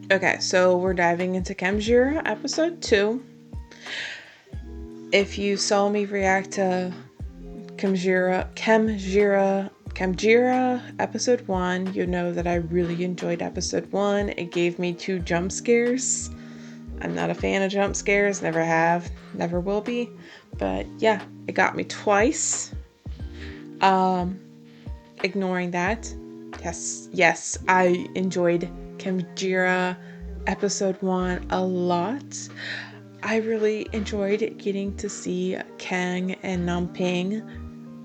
Okay, so we're diving into Khemjira episode 2. If you saw me react to Khemjira episode 1, you know that I really enjoyed episode 1. It gave me 2 jump scares. I'm not a fan of jump scares, never have, never will be. But yeah, it got me twice. Ignoring that, yes, I enjoyed Khemjira episode 1 a lot. I really enjoyed getting to see Kang and Namping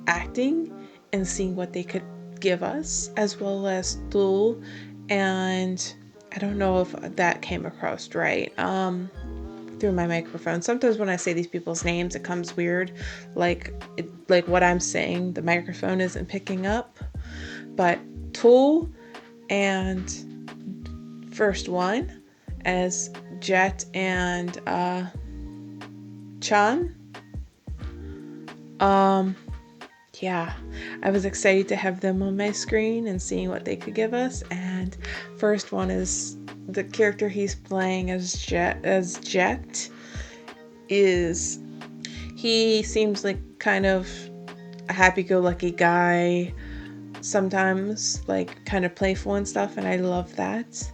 acting and seeing what they could give us, as well as Thul, and I don't know if that came across right through my microphone. Sometimes when I say these people's names, it comes weird, like what I'm saying, the microphone isn't picking up. But Thul and first one as Jet and Chan. Yeah, I was excited to have them on my screen and seeing what they could give us. And first one is the character he's playing as Jet. He seems like kind of a happy-go-lucky guy, sometimes like kind of playful and stuff, and I love that.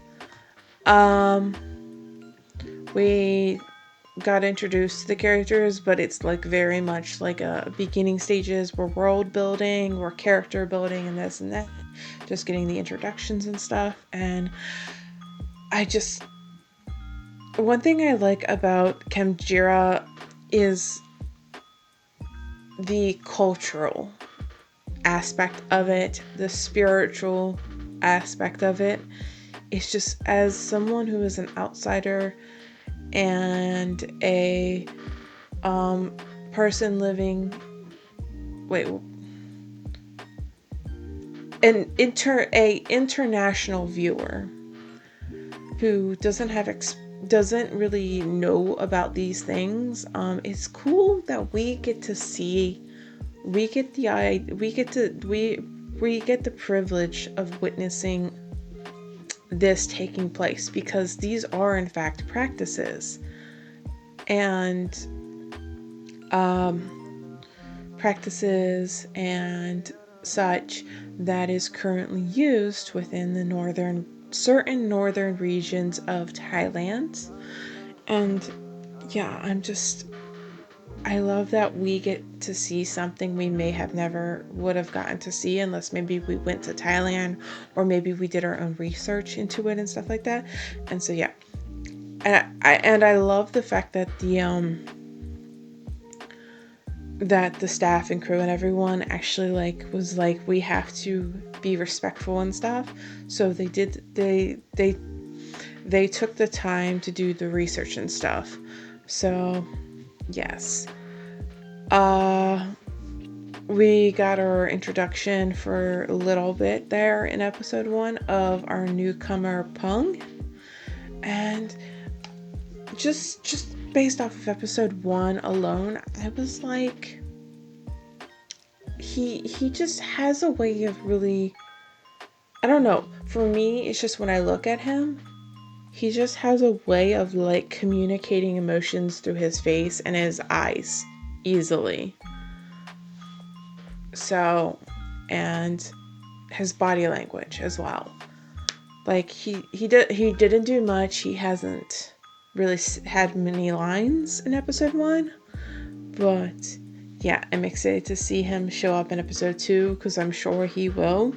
We got introduced to the characters, but it's like very much like a beginning stages. We're world building, we're character building, and this and that, just getting the introductions and stuff. And one thing I like about Khemjira is the cultural aspect of it, the spiritual aspect of it. It's just, as someone who is an outsider and a person living an international viewer who doesn't really know about these things, it's cool that we get the privilege of witnessing this taking place, because these are in fact practices and such that is currently used within the certain northern regions of Thailand. And yeah, I love that we get to see something we may have never would have gotten to see unless maybe we went to Thailand, or maybe we did our own research into it and stuff like that. And so yeah, and I love the fact that the staff and crew and everyone actually was like, we have to be respectful and stuff. So they took the time to do the research and stuff. So yes. We got our introduction for a little bit there in episode 1 of our newcomer Pung. And just based off of episode 1 alone, I was like, he just has a way of really, I don't know, for me, it's just when I look at him, he just has a way of like communicating emotions through his face and his eyes easily. So, and his body language as well. Like he didn't do much. He hasn't really had many lines in episode 1, but yeah, I'm excited to see him show up in episode 2, because I'm sure he will.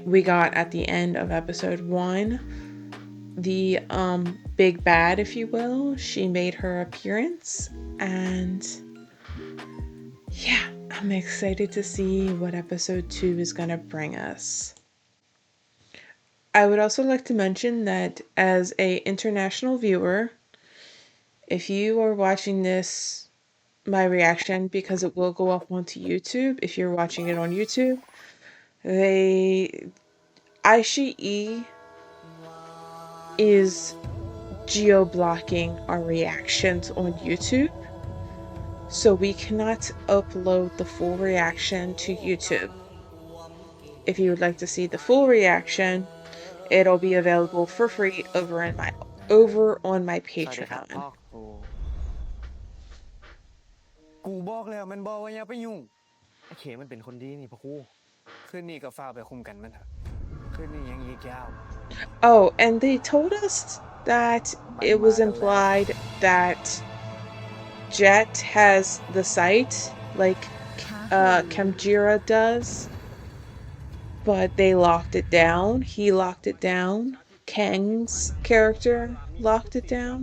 We got at the end of episode 1 the big bad, if you will. She made her appearance, and yeah, I'm excited to see what episode 2 is gonna bring us. I would also like to mention that as a international viewer, if you are watching my reaction, because it will go up onto YouTube, if you're watching it on YouTube, Aishii is geo-blocking our reactions on YouTube. So we cannot upload the full reaction to YouTube. If you would like to see the full reaction, it'll be available for free over on my สวัสดีครับพ่อ Patreon. กูบอกแล้วมันบอกว่าอย่าไปยุ่งไอ้เขมันเป็นคนดีนี่พ่อครูคืนนี้ก็ฝ้าไปคุมกันมันเถอะคืนนี้ยังอีกยาว Oh, and they told us that it was implied that Jet has the sight like Khemjira does, but they locked it down. He locked it down. Kang's character locked it down.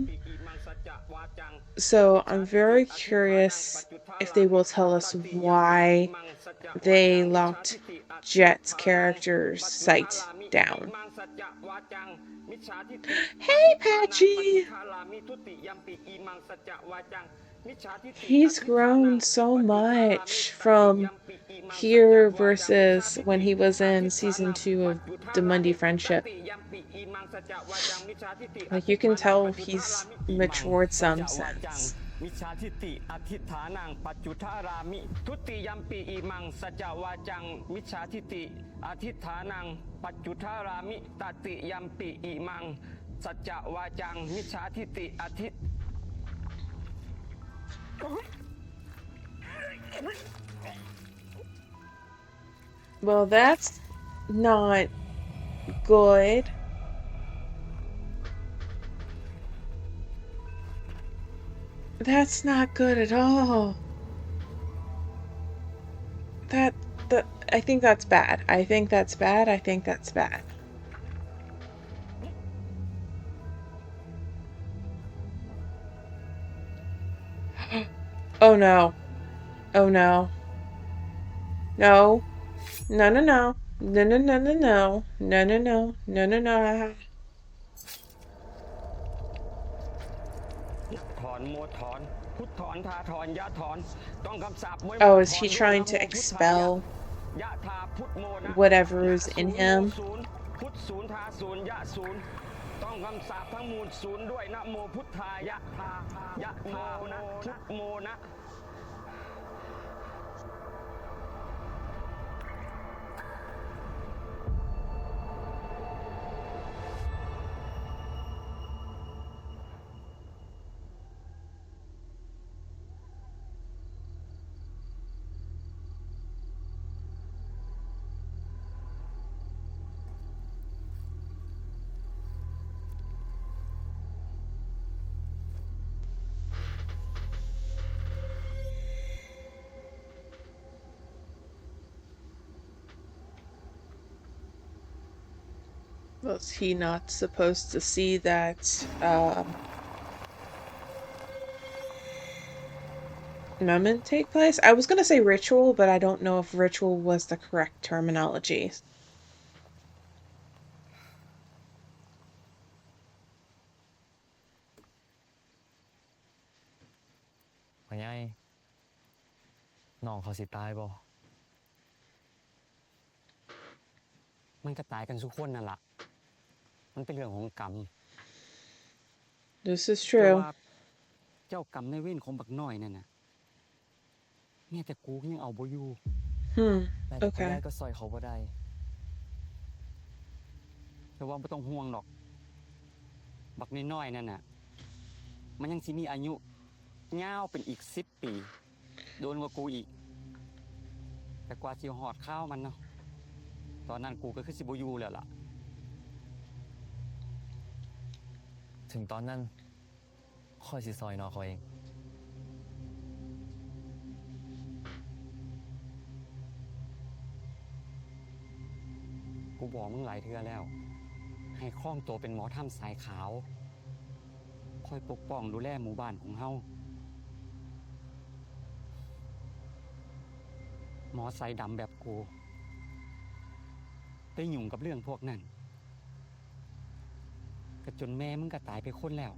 So I'm very curious if they will tell us why they locked Jet's character's sight down. Hey, Patchy! He's grown so much from here versus when he was in season 2 of the Mundy Friendship. Like, you can tell he's matured some since. มิจฉาทิฏฐิอธิฐานังปัจจุทารามิทุติยัมปิอิมังสัจจวาจังมิจฉาทิฏฐิอธิฐานังปัจจุทารามิตติยัมปิอิมังสัจจวาจังมิจฉาทิฏฐิอธิ Well, that's not good. That's not good at all. I think that's bad. I think that's bad. I think that's bad. Oh no. Oh no. No. No, no, no. No, no, no, no, no. No, no, no. No, no, no. ถอนโมถอนพุทถอนทาถอนยะถอนต้องคำสาปมวย Oh, is he trying to expel ยะทาพุทโมนะ whatever's in him? พุทธศูนย์ทาศูนย์ยะศูนย์ต้องคำสาปทั้งมูลศูนย์ด้วยนะโมพุทธายะทายะทานะพุทโมนะ Was he not supposed to see that moment take place? I was gonna say ritual, but I don't know if ritual was the correct terminology. พ่อใหญ่น้องเขาสิตายบ่มันก็ตายกันทุกคนนั่นล่ะมันเป็นเรื่องของกรรม This is แต่ true. ว่าเจ้ากรรมในเวรของบักน้อยนั่นน่ะแม่แต่กูยังเอาบ่อยู่แต่พ่อใหญ่ Okay. ก็ซอยเขาบ่ได้แต่ว่าบ่ต้องห่วงหรอกบักน้อยๆนั่นน่ะมันยังสิมีอายุยาวเป็นอีก10 ปีโดนกว่ากูอีกแต่กว่าสิฮอดข้าวมันเนาะตอนนั้นกูก็คือสิบ่อยู่แล้วล่ะถึงตอนนั้นค่อยสิซอยน้องเขาเองกูบอกมึงหลายเทื่อแล้วให้คล้องตัวเป็นหมอถ้ำสายขาวคอยปกป้องดูแลหมู่บ้านของเฮาหมอสายดำแบบกูไปยุ่งกับเรื่องพวกนั้นก็จนแม่มึงก็ตายไปคนแล้ว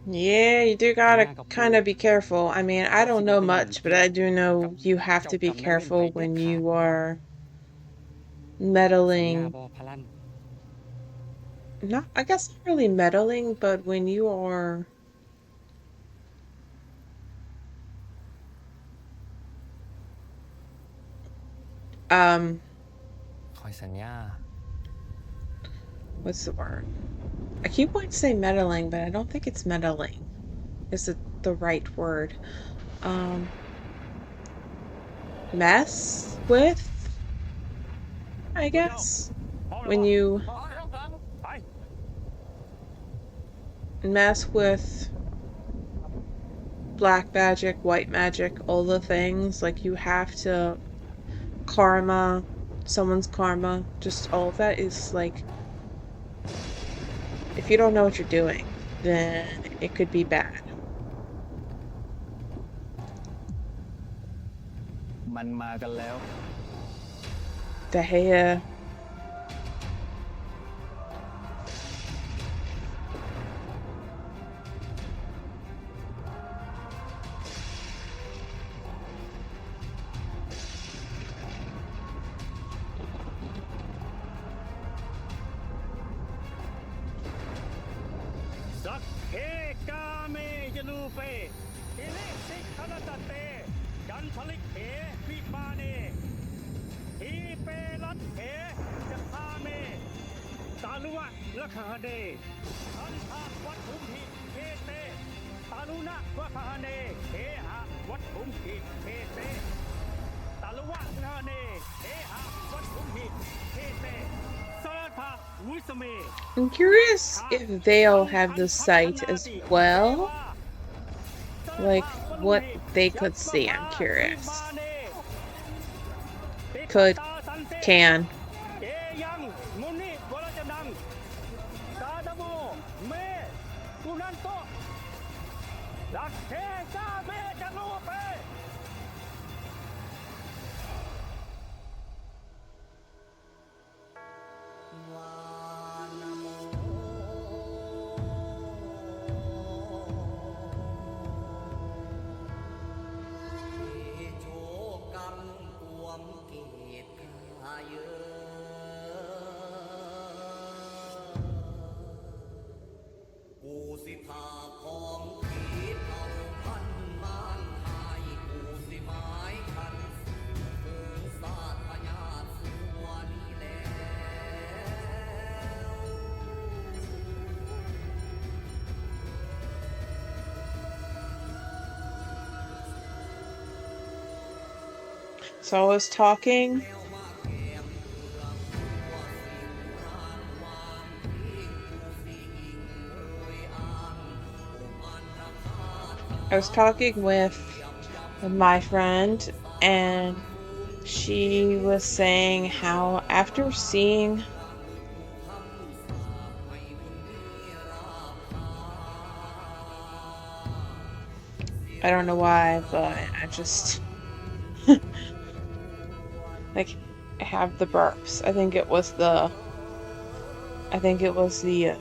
Yeah, you do gotta kind of be careful. I mean, I don't know much, but I do know you have to be careful when you are meddling. Not, I guess not really meddling, but when you are อยสัญญา What's the word? I keep wanting to say meddling, but I don't think it's meddling. Is it the right word? Mess with, I guess. When you mess with black magic, white magic, all the things, like you have to karma, someone's karma, just all of that is like, if you don't know what you're doing, then it could be bad. มันมากันแล้ว The hair. Sak he kame jalupe, ini sik kanatate, dan salik he vipane, hi pelat he jakame, talua lakhane, anta wat humhi kete, taluna wakane, he ha wat humhi kete, talua lakhane, he ha wat humhi kete. I'm curious if they'll have the sight as well. Like, what they could see, I'm curious. Could, can. So I was talking with my friend, and she was saying how after seeing I don't know why, but I just like I have the burps. I think it was the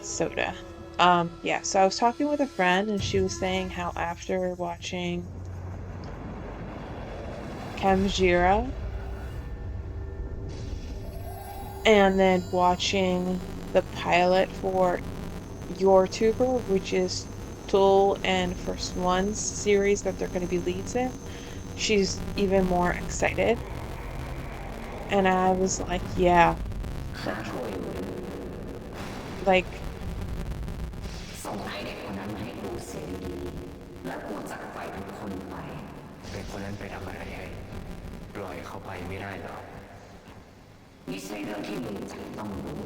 soda. Yeah, so I was talking with a friend and she was saying how after watching Khemjira and then watching the pilot for Your Tuber, which is Tool and First One's series that they're going to be leads in, she's even more excited. And I was like, yeah. Like, ส่งให้เด็กคนนั้นมาให้กูเสียดีแล้วกูจะปล่อยทุกคนไป เด็กคนนั้นไปทำอะไรให้ปล่อยเขาไปไม่ได้หรอก ไม่ใช่เรื่องที่มึงจะต้องรู้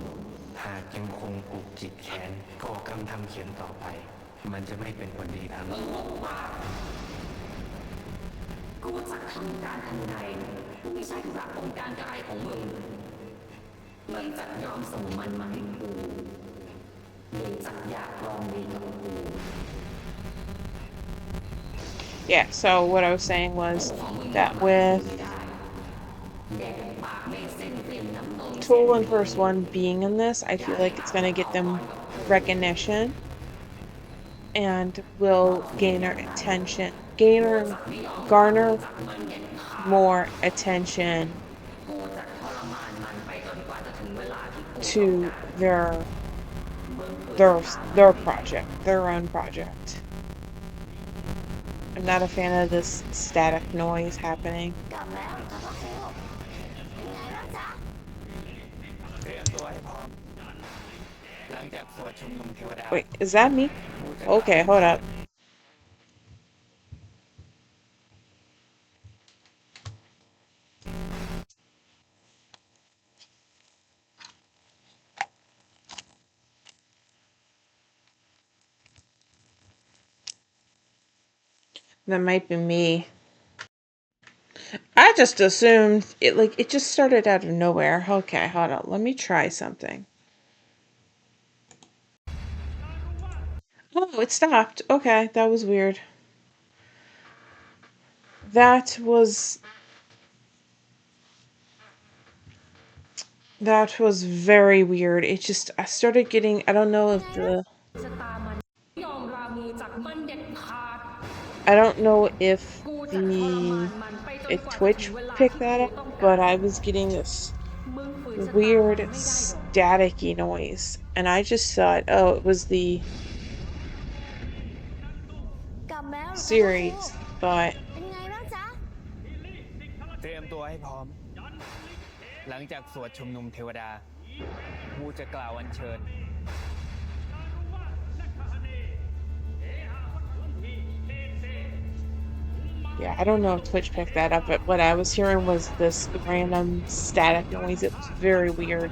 หากยังคงปลูกจิตแค้นก่อกรรมทำเขียนต่อไป มันจะไม่เป็นผลดีทาง มึงบอกว่ากูจะทำการทันใดไม่ใช่หลักองค์การกายของมึงมึงจะยอมส่งมันมาให้กูมึงจะอยากลองดีกับกู yeah, so what I was saying was that with Tool and First One being in this, I feel like it's going to get them recognition and will garner more attention to their project, their own project. I'm not a fan of this static noise happening. งจากสวดชุมนุมเทวดา Wait, is that me? Okay, hold up. That might be me. I just assumed it just started out of nowhere. Okay, hold on. Let me try something. Oh, it stopped. Okay, that was weird. That was very weird. It just I started getting I don't know if the ชะตามันยอมรามือจากมันเด็ดขาด I don't know if กูจะทรมานมันไปจน if กว่าจะ Twitch ถึงเวลา picked ที่ that กู up, ต้องการ but I was getting this มึงฝืนชะตา weird มันไม่ได้หรอก staticky noise, and I just thought, oh, it was the กลับมาแล้วเหรอคะ series, but เป็นยังไงบ้างจ๊ะ เตรียมตัวให้พร้อม หลังจากสวดชุมนุมเทวดา กูจะกล่าวอัญเชิญ yeah, I don't know if Twitch picked that up, but what I was hearing was this random static noise. It was very weird.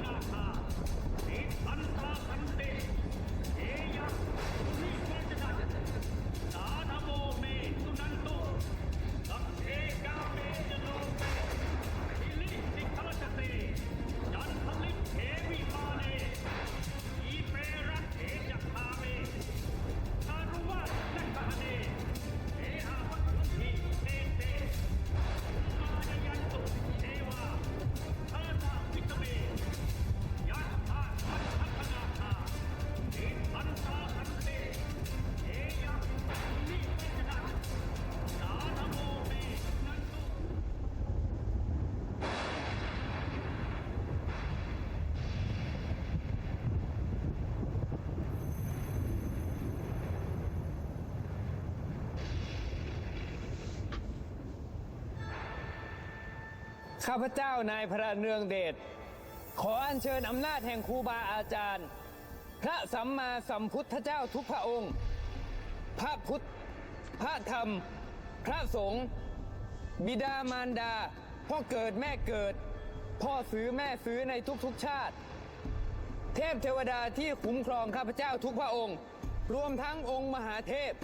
ข้าพเจ้านายพระเนืองเดชขออัญเชิญอำนาจแห่งครูบาอาจารย์ พระสัมมาสัมพุทธเจ้าทุกพระองค์ พระพุทธ พระธรรม พระสงฆ์ บิดามารดา พ่อเกิดแม่เกิด พ่อซื้อแม่ซื้อในทุกๆชาติ เทพเทวดาที่คุ้มครองข้าพเจ้าทุกพระองค์ รวมทั้งองค์มหาเทพ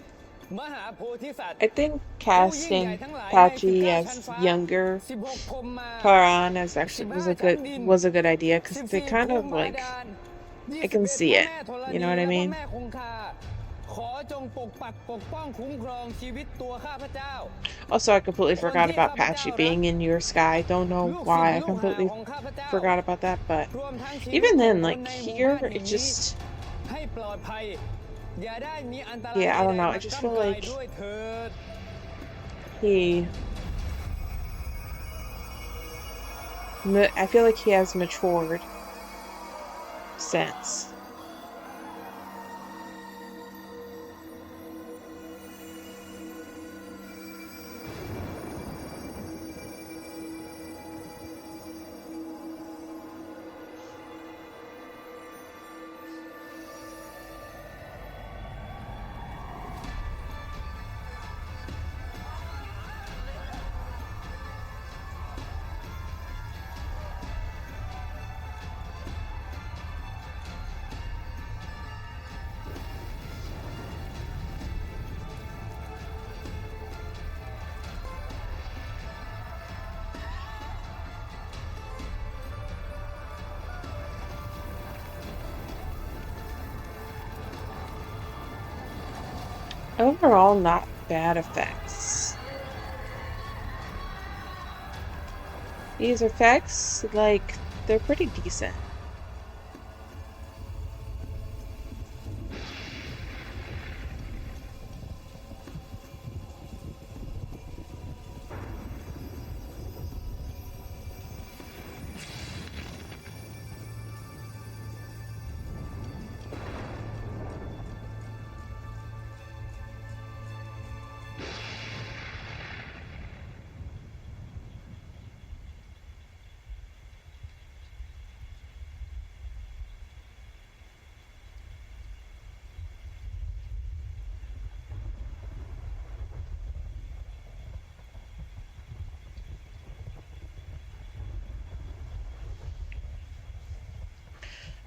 มหาโพธิสัตว์ I think casting Pachi as younger Paran as actually was a good idea because they kind of like I can see it. You know what I mean? ขอจงปกปักปกป้องคุ้มครองชีวิตตัวข้าพเจ้า Also, I completely forgot about Patchy being in your sky. Don't know why I completely forgot about that, but even then, like here, it just ให้ปลอดภัยอย่าได้มีอันตราย yeah, I don't know. I ใดๆ just มา feel ก้ำกาย like ด้วยเถิด I feel like he has matured since. Overall, not bad effects. These effects, like, they're pretty decent.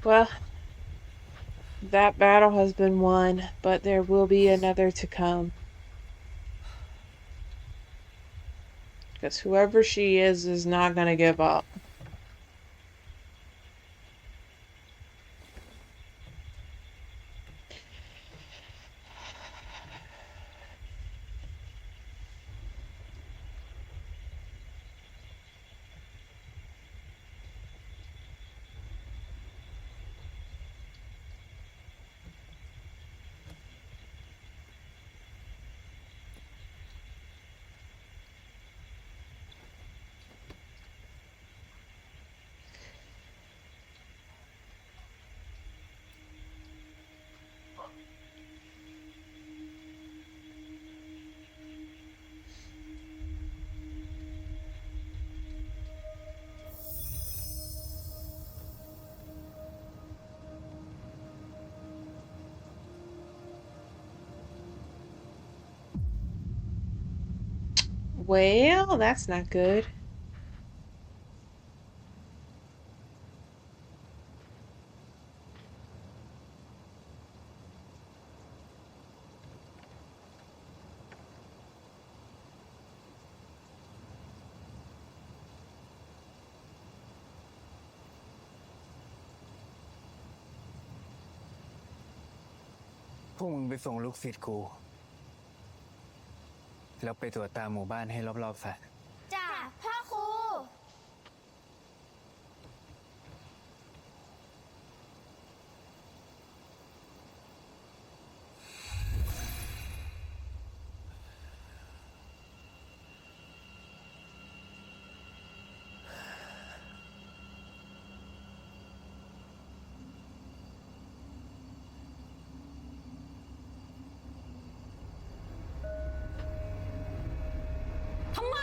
Well, that battle has been won, but there will be another to come. Because whoever she is not going to give up. Well, that's not good. "พวกมึงไปส่งลูกศิษย์กูแล้วไปตรวจตามหมู่บ้านให้รอบๆซะจ้าพ่อครู ทำไม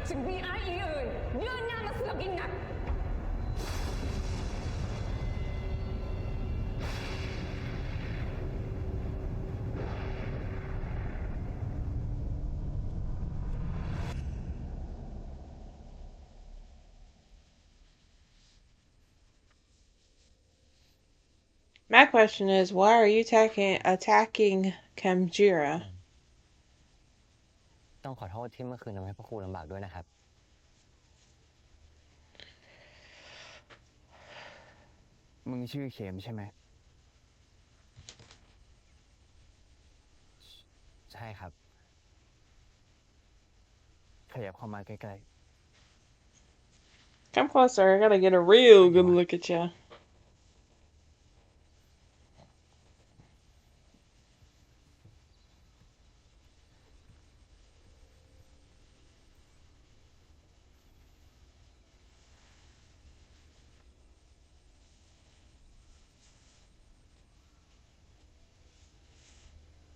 จึงมีอ้ายอีอื่นยื่นหน้ามาเสือกอีกนักMy question is, why are you attacking Khemjira? ต้องขอโทษที่เมื่อคืนทำให้พ่อครูลำบากด้วยนะครับ มึงชื่อเขมใช่ไหม ใช่ครับ ขยับเข้ามาใกล้ Come closer, I gotta get a real good look at you. ๆ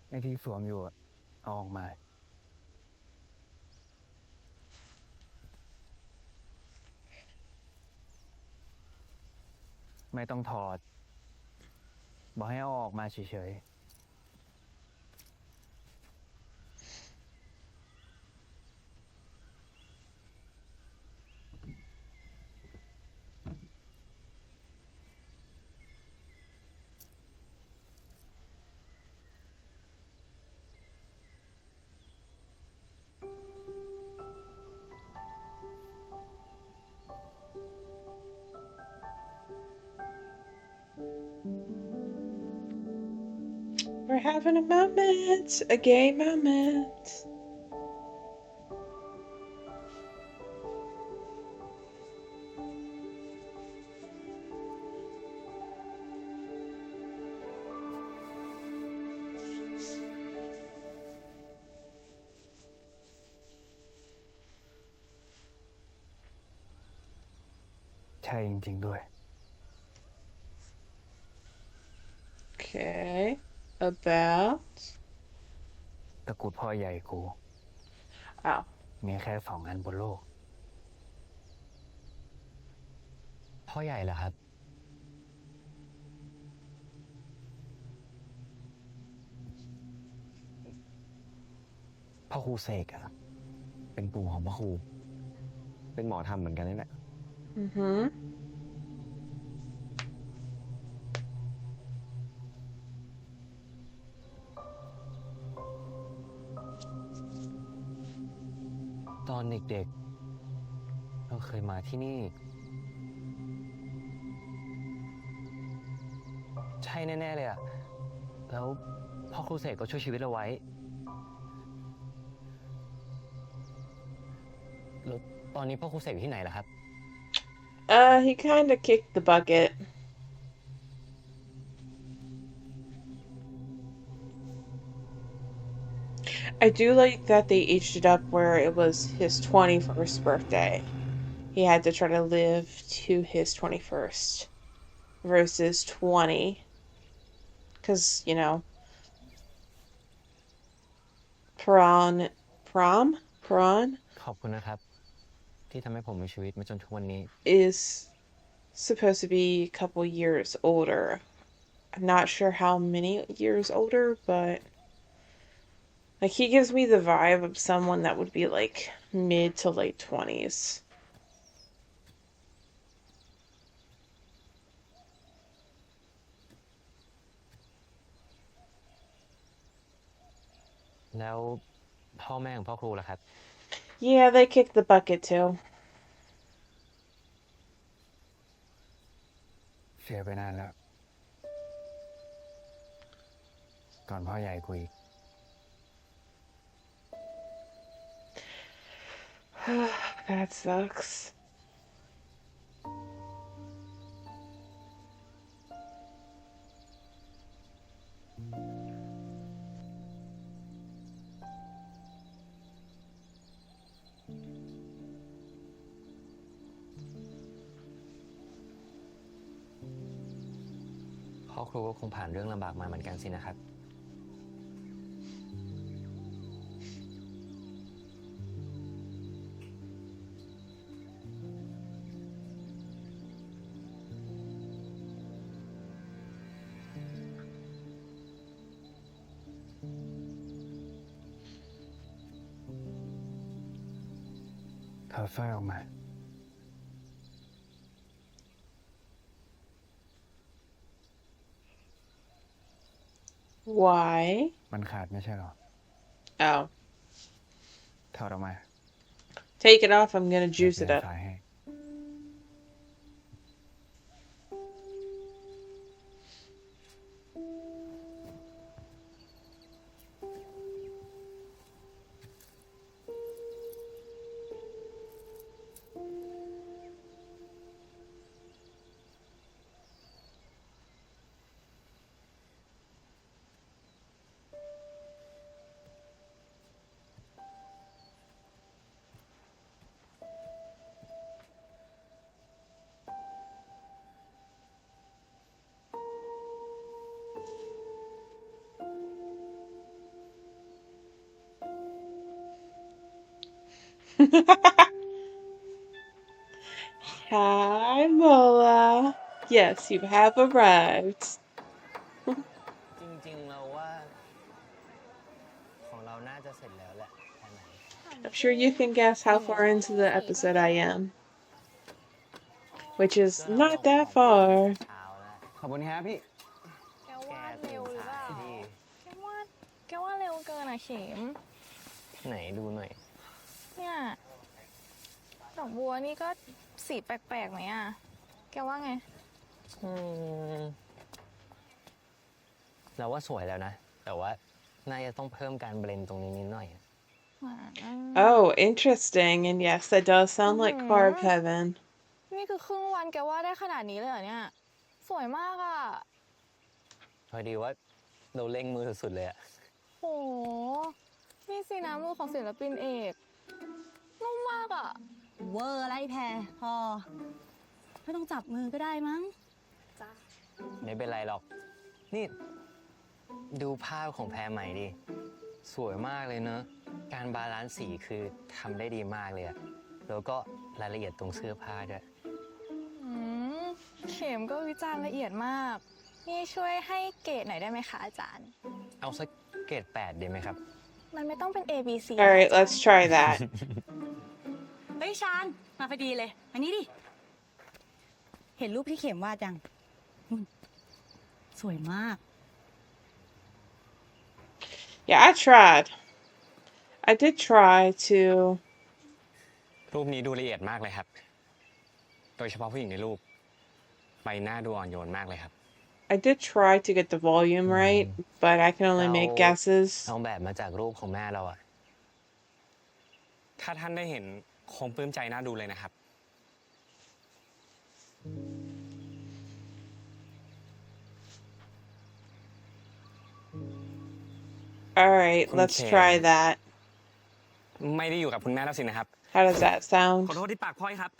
ไอ้ที่สวมอยู่อะเอาออกมา ไม่ต้องถอด บอกให้เอาออกมาเฉยๆ We're having a moment, a gay moment.ใช่จริงๆด้วย Okay, about. ตะกรุดพ่อใหญ่กู Oh, มีแค่2 อันบนโลก พ่อใหญ่เหรอครับ พ่อครูเสกอะเป็นปู่ของพ่อครู เป็นหมอทำเหมือนกันนี่แหละ mm-hmm. อนเด็กๆเราเคยมาที่นี่ ใช่แน่ๆเลยอะแล้วพ่อครูเสกก็ช่วยชีวิตเราไว้แล้วตอนนี้พ่อครูเสกอยู่ที่ไหนล่ะครับ He kind of kicked the bucket. I do like that they aged it up where it was his 21st birthday. He had to try to live to his 21st versus 20. Because, you know, Prawn. ขอบคุณนะครับ ที่ทำให้ผมมีชีวิตมาจนทุกวันนี้ is supposed to be a couple years older. I'm not sure how many years older, but like he gives me the vibe of someone that would be like mid to late 20s. แล้วพ่อแม่ของพ่อครูล่ะครับ Yeah, they kicked the bucket too. เสียไปนานแล้ว ก่อนพ่อใหญ่กูอีก That sucks.พ่อครูก็คงผ่านเรื่องลำบากมาเหมือนกันสินะครับ ถอดสร้อยออกมา Why? มันขาดไม่ใช่หรอ Oh. ถอดออกมา Take it off, I'm gonna juice เดี๋ it ยวเปลี่ยน up. สายให้ Hi, Mola. Yes, you have arrived. จริงๆเราว่า ของเราน่าจะเสร็จแล้วแหละแค่ไหน I'm sure you can guess how far into the episode I am. Which is not that far. เช้าแล้ว ขอบคุณครับพี่ แกวาดเร็วหรือเปล่า ที่ แกวาดเร็วเกินอะเข็ม ไหนดูหน่อย เนี่ยดอกบัวนี่ก็สีแปลกๆไหมอะแกว่าไง เราว่าสวยแล้วนะ แต่ว่าน่าจะต้องเพิ่มการเบลนด์ตรงนี้นิดหน่อย Oh, interesting. And yes, that does sound like carved heaven. นี่คือครึ่งวันแกวาดได้ขนาดนี้เลยเหรอเนี่ย สวยมากอะ พอดีว่าเราเร่งมือสุดๆเลยอะ โหนี่สินะมือของศิลปินเอกนุ่มมากอะ เวอร์ไรแพรพอ ไม่ต้องจับมือก็ได้มั้ง ไม่เป็นไรหรอก นี่ ดูภาพของแพรใหม่ดิ สวยมากเลยเนอะ การบาลานซ์สีคือทำได้ดีมากเลยอะแล้วก็รายละเอียดตรงเสื้อผ้าด้วย เข็มก็วิจารณ์ละเอียดมาก นี่ช่วยให้เกรดหน่อยได้ไหมคะอาจารย์ เอาสักเกรด8ดีไหมครับ มันไม่ต้องเป็น A B C All right, let's try that. เฮ้ยชานมาพอดีเลยอันนี้ดิ เห็นรูปที่เข็มวาดยังนู่นสวยมาก Yeah, I tried. I did try to รูปนี้ดูละเอียดมากเลยครับโดยเฉพาะผู้หญิงในรูปใบหน้าดูอ่อนโยนมากเลยครับ I did try to get the volume right, but I can only make guesses. เอาแบบมาจากรูปของแม่เราอะ ถ้าท่านได้เห็นคงปลื้มใจน่าดูเลยนะครับ All right, let's try that. ไม่ได้อยู่กับคุณแม่แล้วสินะครับ How does that ขอ sound? โทษที่ปากพร่อยครับ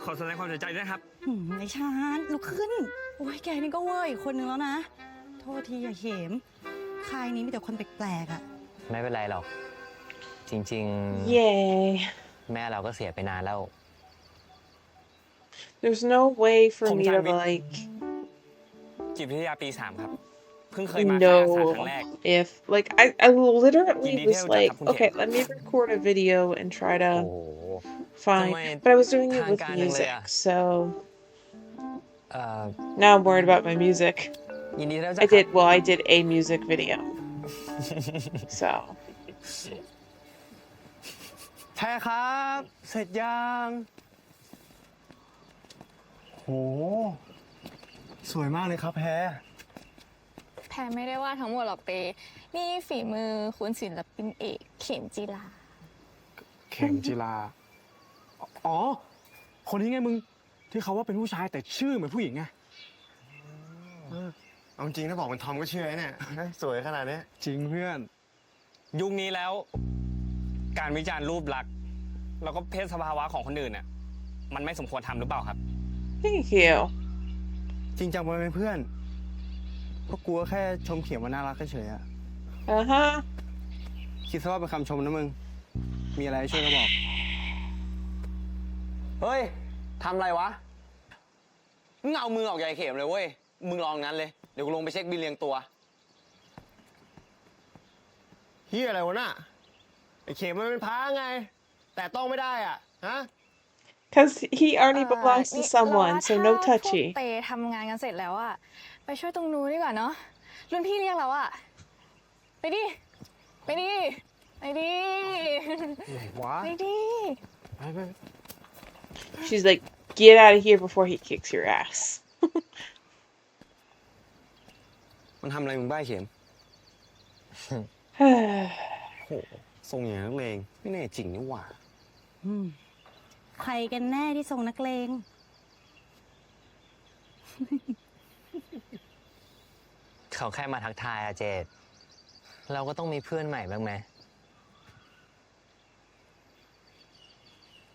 ขอแสดงความเสียใจด้วยนะครับ ไอ้ชานลุกขึ้น โอ้ยแกนี่ก็เวอร์อีกคนนึงแล้วนะ โทษทีอย่าเข็มค่ายนี้มีแต่คนแปลกๆอ่ะ ไม่เป็นไรหรอก จริง Yay. ๆ แม่เราก็เสียไปนานแล้ว There's no way for me to like จิตวิทยาปี 3 ครับ เพิ่งเคยมาค่ายอาสาครั้ง know แรก if like I literally Hindi was tayo like, tatapon okay, yan. let me record a video and try โอ้ to โห find, Tama but I was doing it with tangkaan lang music, Leia. so เอ่อ now I'm worried about my music. ยินดีที่ได้รู้จัก I ครับ did well, I did a music video. So แพ้ครับ เสร็จยังโหสวยมากเลยครับแพ้ แพรไม่ได้ว่าทั้งหมดหรอกเต นี่ฝีมือคุณศิลปินเอกเข็มจีรา เข็มจีราอ๋อ คนนี้ไงมึง ที่เขาว่าเป็นผู้ชายแต่ชื่อเหมือนผู้หญิงไง เอาจริงถ้าบอกเป็นทอมก็เชื่อเนี่ย สวยขนาดนี้ จริงเพื่อน ยุคนี้แล้ว การวิจารณ์รูปลักษณ์แล้วก็เพศสภาวะของคนอื่นน่ะมันไม่สมควรทำหรือเปล่าครับ thank you. จริงจังไปไหมเพื่อนเพราะกลัวแค่ชมเขียนว่าน่ารักเฉยๆอะ Uh-huh. คิดซะว่าเป็นคำชมนะมึง มีอะไรช่วยก็บอก เฮ้ย ทำอะไรวะ มึงเอามือออกใหญ่เข็มเลยเว้ย มึงลองงั้นเลย เดี๋ยวกูลงไปเช็คบินเรียงตัว เฮียอะไรวะน่ะ ไอ้เข็มมันเป็นพระไง แต่ต้องไม่ได้อ่ะ ฮะ Because he already belongs to นี่ someone, เรา so ว่า no ถ้าพวก touchy. เตทำงานกันเสร็จแล้วอะไปช่วยตรงนู้นดีกว่าเนาะรุ่นพี่เรียกเราอะไปดิ ไปดิ ไปดิ วะ ไปดิ She's like, get out of here before he kicks your ass. มันทำอะไรมึงบ้าเข็ม โหทรงอย่างนักเลงไม่แน่จริงนี่หว่า ใครกันแน่ที่ทรงนักเลง เขาแค่มาทักทายอะเจดเราก็ต้องมีเพื่อนใหม่บ้างไหม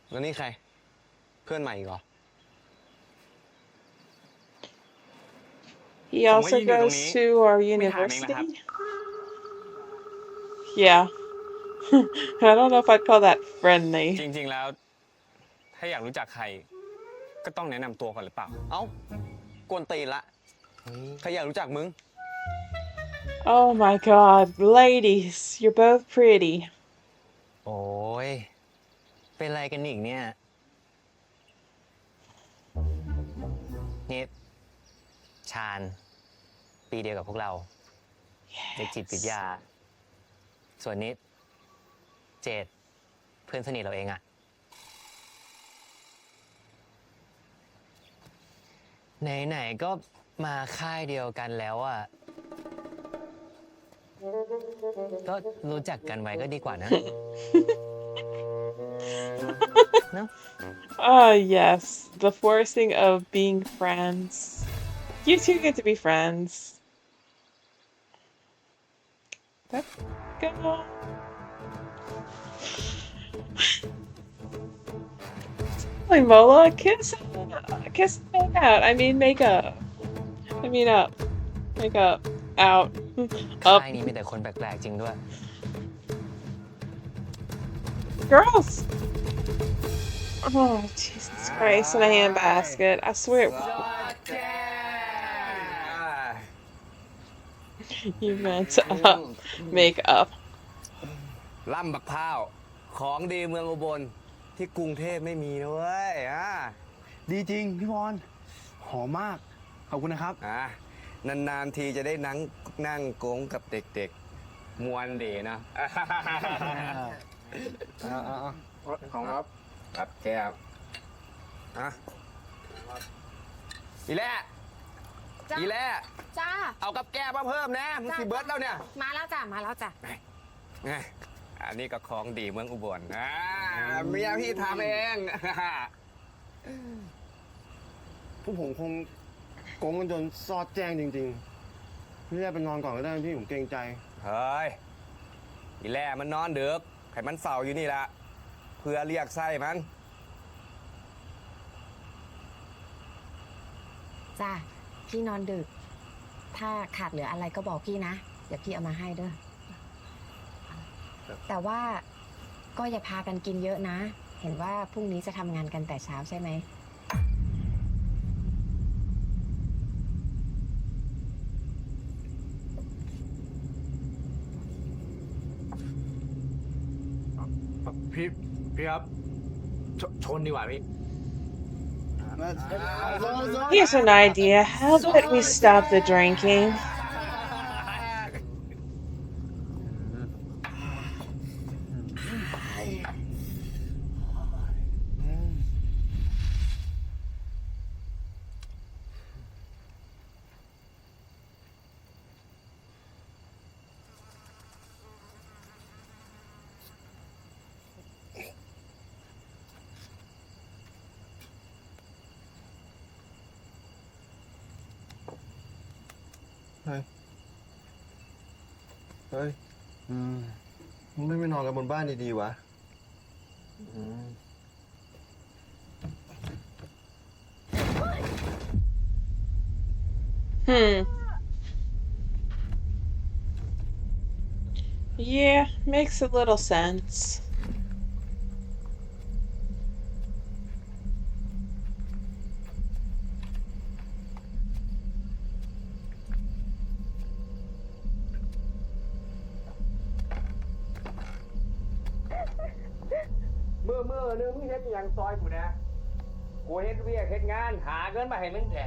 แล้วนี่ใคร เพื่อนใหม่อีกเหรอ He also you do goes me. to our Me university. having Yeah. I don't know if I'd call that friendly. จริง ๆ แล้ว ถ้าอยากรู้จักใคร ก็ต้องแนะนำตัวก่อนหรือเปล่า เอ้ากวนตีนละ ใครอยากรู้จักมึง Oh my god, ladies, you're both pretty. โอ้ย เป็นไรกันอีกเนี่ย นี่ ชาญ ปีเดียวกับพวกเราเด็กจิตวิทยา ส่วนนี้ เจดเพื่อนสนิทเราเองอะไหนๆก็มาค่ายเดียวกันแล้วอะก็รู้จักกันไว้ก็ดีกว่านะ เนอะ Ah, yes, the forcing of being friends. You two get to be friends. Let's go. Like Mola, kiss and make out. I mean, make up. I mean, up. Make up. Out. ค่า Up. ยนี้มีแต่คนแปลกๆจริงด้วย Girls! Oh, Jesus Christ, in a handbasket. I swear. You meant up. Make up. ล่ำบักพร้าว ของดีเมืองอุบลที่กรุงเทพไม่มีนะเว้ยดีจริงพี่บอลหอมมาก ขอบคุณนะครับ นานๆทีจะได้นั่งโกงกับเด็กๆ มวนดีนะ เอา ของครับ ครับแก้วอะอีแล่ จ้า อีแล่ จ้า เอากับแก้มาเพิ่มนะมึงสิเบิร์ดแล้วเนี่ย มาแล้วจ้ามาแล้วจ้า ไงอันนี้ก็ของดีเมืองอุบลเมียพี่ทำเอง พวกผมคงโกงกันจนซอดแจ้งจริงๆพี่แรกไปนอนก่อนก็ได้พี่ผมเกรงใจ เฮ้ยอีแล่มันนอนดึกให้มันเฝ้าอยู่นี่ละเพื่อเรียกไส้มัน จ้าพี่นอนดึก ถ้าขาดเหลืออะไรก็บอกพี่นะ เดี๋ยวพี่เอามาให้เด้อ แต่ว่าก็อย่าพากันกินเยอะนะ เห็นว่าพรุ่งนี้จะทำงานกันแต่เช้าใช่ไหม พี่ครับชนดีกว่าพี่ Here's an idea. How about we stop the drinking?เฮ้ยมึงไม่นอนกันบนบ้านดีๆวะ Yeah, makes a little sense. Mưaนึงมึงเฮ็ดอย่างซอยกูนะกูเฮ็ดเวียกเฮ็ดงานหาเงินมาให้มึงแท้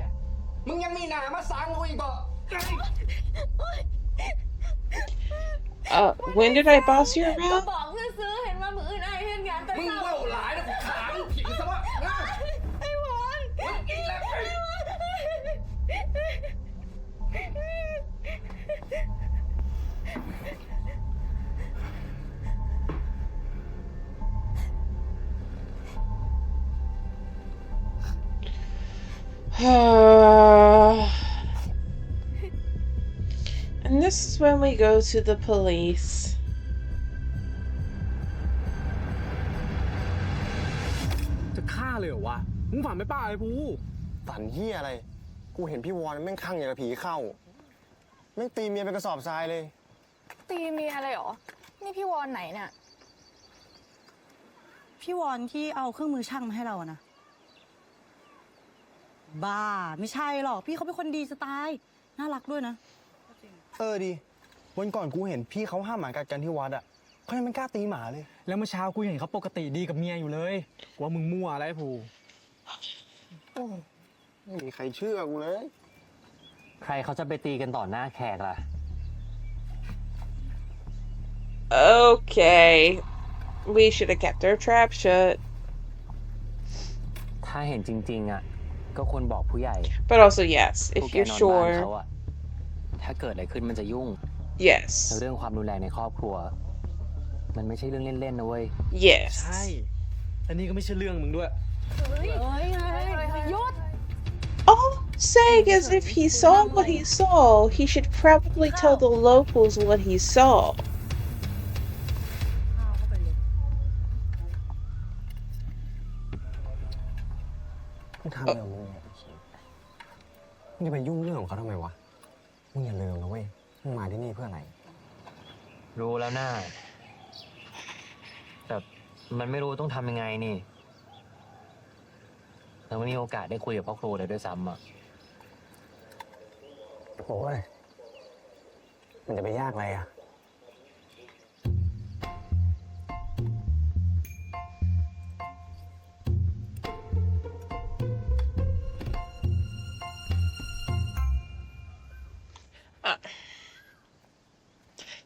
มึงยังมีหน้ามาสั่งกูอีกบ่ When did I boss you ก็ around? บอกซื้อเห็นว่ามืออื่นไอ้เห็นงานแต่ มึง เช้า เว้าหลายนะกูขางผิงซะวะ ไอ้หวาน มึงกินแล้ว And this is when we go to the police. จะฆ่าเลยเหรอวะ มึงฝันไม่ป้าไอ้ภู ฝันเฮียอะไร กูเห็นพี่วอนแม่งคลั่งอย่างกับผีเข้า แม่งตีเมียเป็นกระสอบทรายเลย ตีเมียอะไรหรอ นี่พี่วอนไหนเนี่ย พี่วอนที่เอาเครื่องมือช่างมาให้เราอะนะ บ้า ไม่ใช่หรอก พี่เขาเป็นคนดีจะตาย น่ารักด้วยนะ ดี วันก่อนกูเห็นพี่เขาห้ามหมากัดกันที่วัดอ่ะเขายังไม่กล้าตีหมาเลย แล้วเมื่อเช้ากูเห็นเขาปกติดีกับเมียอยู่เลยกูว่ามึงมั่วอะไรไอ้ภู ไม่มีใครเชื่อกูเลย ใครเขาจะไปตีกันต่อหน้าแขกล่ะ Okay. We should have kept our trap shut. ถ้าเห็นจริงๆอ่ะก็ควรบอกผู้ใหญ่ But also, yes, พว if กแก you're นอนบ้าน sure. เขาอะถ้าเกิดอะไรขึ้นมันจะยุ่ง Yes. แล้วเรื่องความรุนแรงในครอบครัว มันไม่ใช่เรื่องเล่นๆนะเว้ย Yes. ใช่ อันนี้ก็ไม่ใช่เรื่องมึงด้วย หยุด All I'm saying is if he saw what he saw, he should probably tell the locals what he saw. มึงทำอะไรของมึงเนี่ยมึงจะไปยุ่งเรื่องของเขาทำไมวะ มึงอย่าลืมนะเว้ย มึงมาที่นี่เพื่ออะไร รู้แล้วน่าแต่มันไม่รู้ต้องทำยังไงนี่เราไม่มีโอกาสได้คุยกับพ่อครูเลยด้วยซ้ำอ่ะ โอ้ย มันจะไปยากอะไรอ่ะ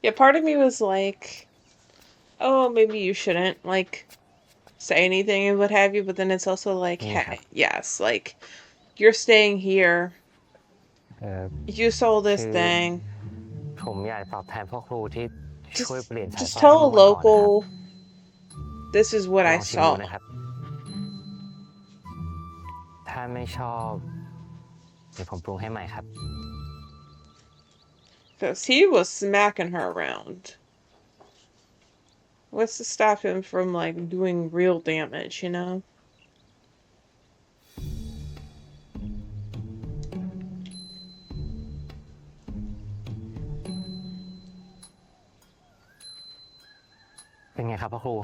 Yeah, part of me was like, oh, maybe you shouldn't. Like, say anything and what have you, but then it's also like, Yeah. hey, yes, like, you're staying here, เออ you sold this คือ thing, ผมอยากตอบแทนพ่อครูที่ช่วยเปลี่ยนสาย just ไฟให้ tell a เมื่อวันก่อนนะครับ local, this is what ล I องชิมดู saw. นะครับ ถ้าไม่ชอบ เดี๋ยวผมปรุงให้ใหม่ครับ Because he was smacking her around. What's to stop him from, like, doing real damage, you know? เป็นไงครับพ่อครู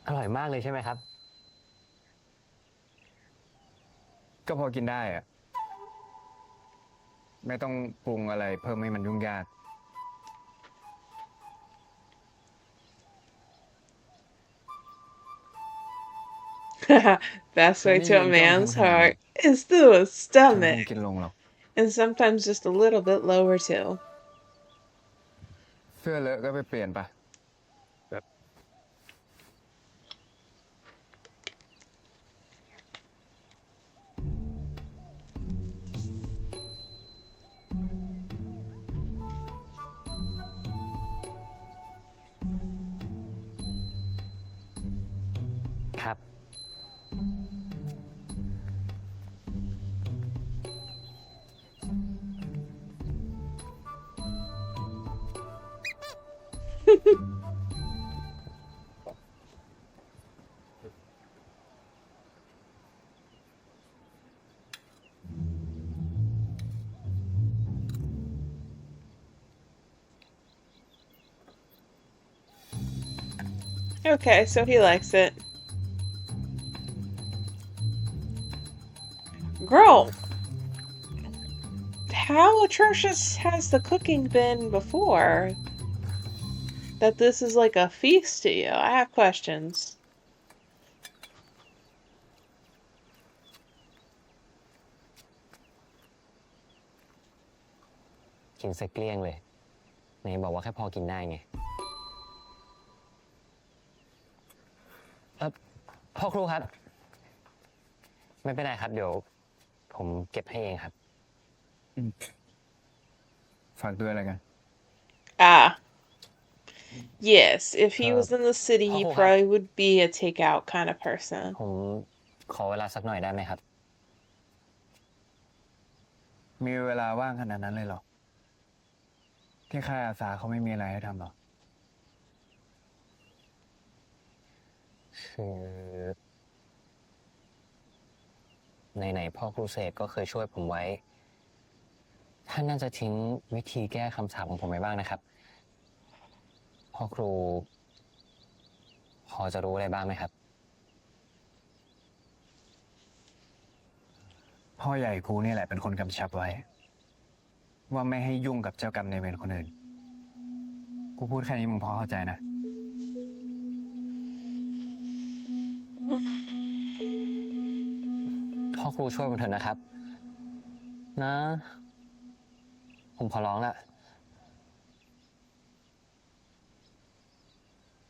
อร่อยมากเลยใช่ไหมครับ ก็พอกินได้อะไม่ต้องปรุงอะไรเพิ่มให้มันยุ่งยาก Best way to a Maybe man's don't have heart is through his ฉันไม่ค stomach. งกินลงหรอก And sometimes just a little bit lower too. เสื้อเลอะก็ไปเปลี่ยนปะ ครับ Okay, so he likes it. Girl, how atrocious has the cooking been before? That this is like a feast to you? I have questions. กินซะเกลี้ยงเลยไหนบอกว่าแค่พอกินได้ไง พ่อครูครับ ไม่เป็นไรครับ เดี๋ยวผมเก็บให้เองครับ ฝากด้วยอะไรกัน Ah. Yes, if he was in the city, he Oh, probably would be a takeout kind of person. ผมขอเวลาสักหน่อยได้ไหมครับ มีเวลาว่างขนาดนั้นเลยเหรอ ที่ค่ายอาสาเขาไม่มีอะไรให้ทำหรอ คือไหนๆพ่อครูเสกก็เคยช่วยผมไว้ ท่านน่าจะทิ้งวิธีแก้คำสาปของผมไว้บ้างนะครับ พ่อครูพอจะรู้อะไรบ้างไหมครับ พ่อใหญ่กูนี่แหละเป็นคนกำชับไว้ ว่าไม่ให้ยุ่งกับเจ้ากรรมนายเวรคนอื่น กูพูดแค่นี้มึงพอเข้าใจนะ พ่อครูช่วยผมเถอะนะครับ นะ ผมขอร้องละ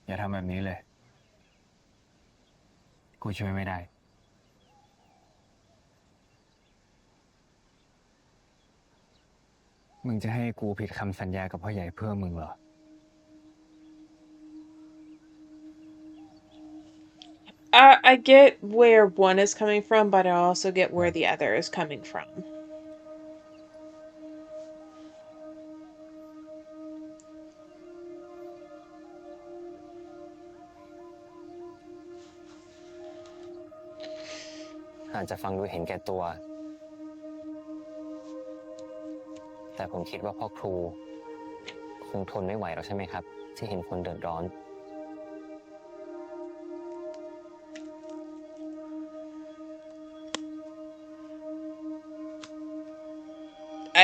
อย่าทำแบบนี้เลย กูช่วยไม่ได้ มึงจะให้กูผิดคำสัญญากับพ่อใหญ่เพื่อมึงเหรอ I get where one is coming from, but I also get where the other is coming from. อาจจะฟังดูเห็นแก่ตัว แต่ผมคิดว่าพ่อครูคงทนไม่ไหวแล้วใช่ไหมครับ ที่เห็นคนเดือดร้อน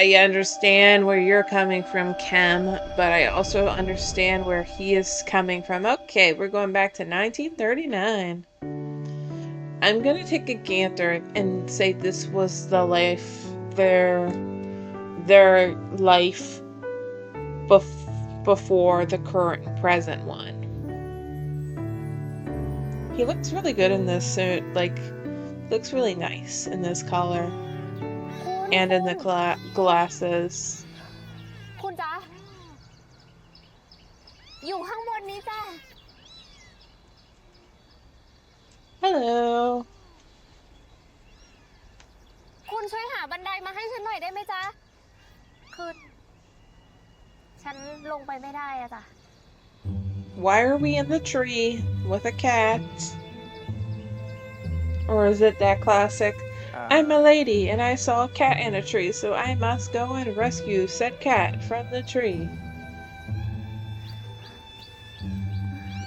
I understand where you're coming from, Chem, but I also understand where he is coming from. Okay, we're going back to 1939. I'm gonna take a gander and say this was the life, their life before the current present one. He looks really good in this suit. Like, looks really nice in this collar. And in the glasses. คุณจ๊ะ อยู่ข้างบนนี้จ้ะ Hello. คุณช่วยหาบันไดมาให้ฉันหน่อยได้ไหมจ๊ะ คือ ฉันลงไปไม่ได้อะจ้ะ Why are we in the tree with a cat? Or is it that classic? I'm a lady and I saw a cat in a tree, so I must go and rescue said cat from the tree.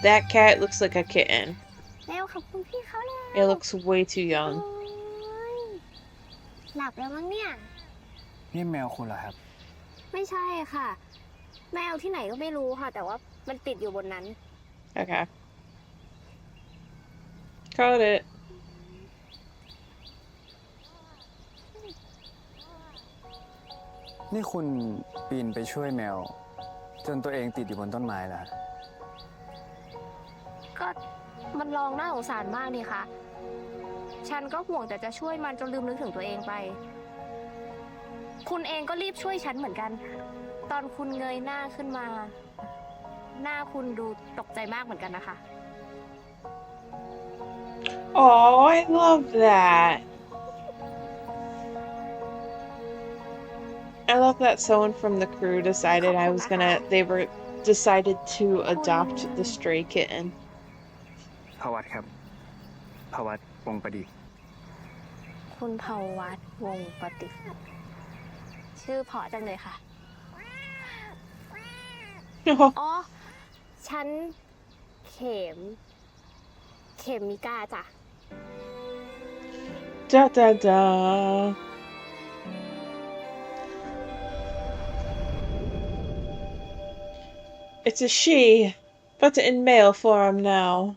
That cat looks like a kitten. แมวขอบคุณพี่เขาแล้ว It looks way too young. หลับแล้วมั้งเนี่ย นี่แมวคุณเหรอครับ ไม่ใช่ค่ะ แมวที่ไหนก็ไม่รู้ค่ะ แต่ว่ามันติดอยู่บนนั้น Okay. Caught it. นี่คุณปีนไปช่วยแมว จนตัวเองติดอยู่บนต้นไม้ล่ะ ก็มันลองน่าสงสารมากนี่คะฉันก็ห่วงแต่จะช่วยมันจนลืมนึกถึงตัวเองไป คุณเองก็รีบช่วยฉันเหมือนกัน ตอนคุณเงยหน้าขึ้นมา หน้าคุณดูตกใจมากเหมือนกันนะคะ Oh, I love that. I love that someone from the crew decided decided to adopt the stray kitten. ภวัตครับ ภวัตวงศ์ประดิษฐ์ คุณภวัตวงศ์ประดิษฐ์ชื่อเพราะจังเลยค่ะ อ๋อ ฉันเข็มมิกาจ้ะ Da da da. It's a she, but in male form now.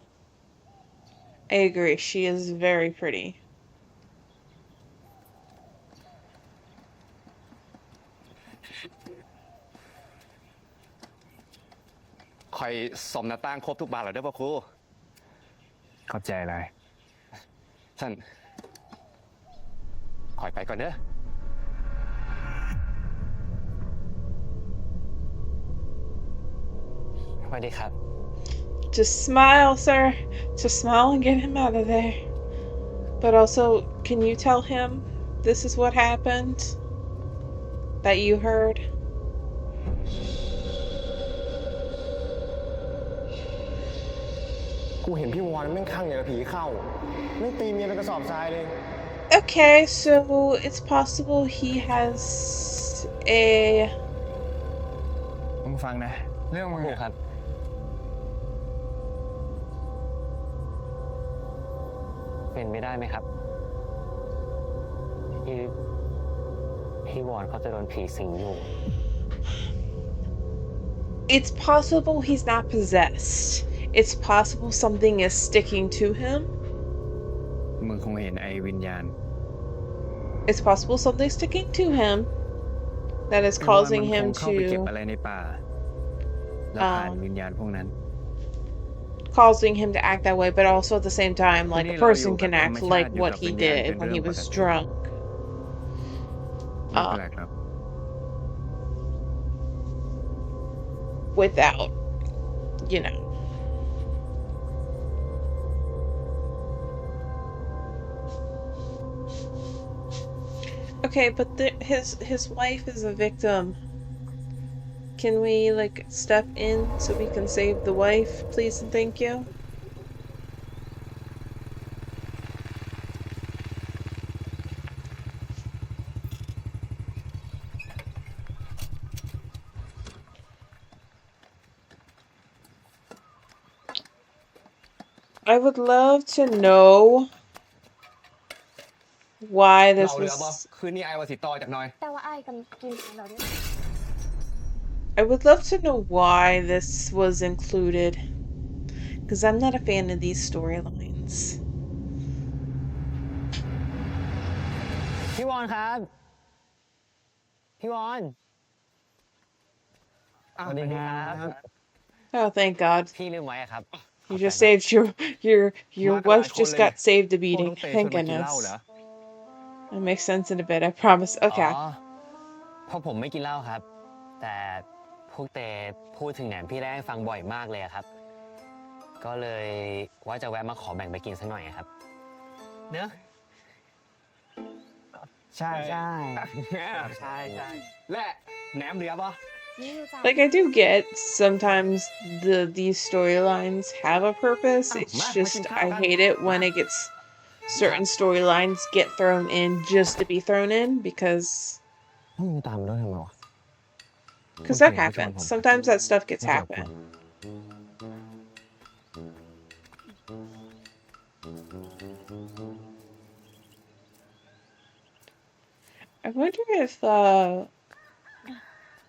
I agree, she is very pretty. คอยสมหน้าต่างครบทุกบานแล้วเด้อพ่อครู ขอบใจอะไร ท่านคอยไปก่อนเด้อ สวัสดีครับ Just smile, sir. Just smile and get him out of there. But also, can you tell him this is what happened? That you heard? กูเห็นพี่วอนแม่งข้างอย่างกับผีเข้าแม่งตีเมียเป็นกระสอบทรายเลย Okay, so it's possible he has a... มึงฟังนะ เรื่องมึง ครูครับ เป็นไม่ได้ไหมครับ พี่วอนเขาจะโดนผีสิงอยู่ It's possible he's not possessed. It's possible something is sticking to him. มึงคงเห็นไอ้วิญญาณ It's possible something's sticking to him that is causing him เข้าไปเก็บ to อะไรในป่า แล้วผ่านวิญญาณพวกนั้น causing him to act that way, but also at the same time, like a person can act like what he did when he was drunk. ไม่แปลกครับ Without, you know. Okay, but his wife is a victim. Can we like step in so we can save the wife, please and thank you? I would love to know why this เราเหลือบ่ was. คืนนี้ไอ้วาสิต่อจากหน้อย แต่ว่าไอ้กันกินเราเนี่ย I would love to know why this was included, because I'm not a fan of these storylines. พี่วอนครับ พี่วอนสวัสดีครับ Oh, thank God. พี่ลืมไว้อะครับ You just saved your wife just got saved a beating. Thank มากินเหล้า goodness. เหรอ That makes sense in a bit. I promise. อ๋อ Okay. เพราะผมไม่กินเหล้าครับ แต่พวกเตพูดถึงแหนมพี่แรกให้ฟังบ่อยมากเลยอะครับ ก็เลยว่าจะแวะมาขอแบ่งไปกินสักหน่อยอะครับ เนอะ ใช่ใช่ ใช่ใช่ และแหนมเหลือปะ Like I do get sometimes these storylines have a purpose. It's just I hate it when it gets certain storylines get thrown in just to be thrown in because มึงตามด้วยทำไมวะ that happens. Sometimes that stuff gets happen. I wonder if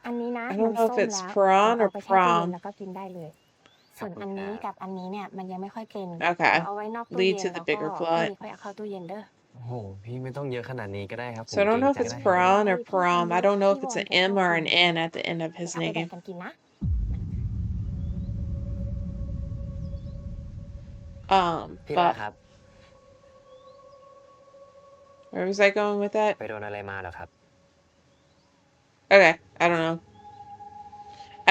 อันนี้นะ I don't know if มัน it's ส้มแล้ว prawn เรา or เอาไปแช่ตู้เย็น prom. แล้วก็กินได้เลย ส่วนอันนี้กับอันนี้เนี่ยมันยังไม่ค่อยเป็น Okay. เอาไว้นอกตู้ Lead เย็น to แล้ the วก็ bigger พรุ่ง plot. นี้ค่อยเอาเข้าตู้เย็นเด้อ โอ้โห พี่ไม่ต้องเยอะขนาดนี้ก็ได้ครับ So I don't know if it's ผม prawn or พี่ prom. I don't know if it's an พี่ M วอน or จะ an ชอบ N at the end of his เอาไปแบ่ง name. กันกินนะ พี่แรก But ครับ where was I going with that? ไปโดนอะไรมาเหรอครับ Okay, I don't know.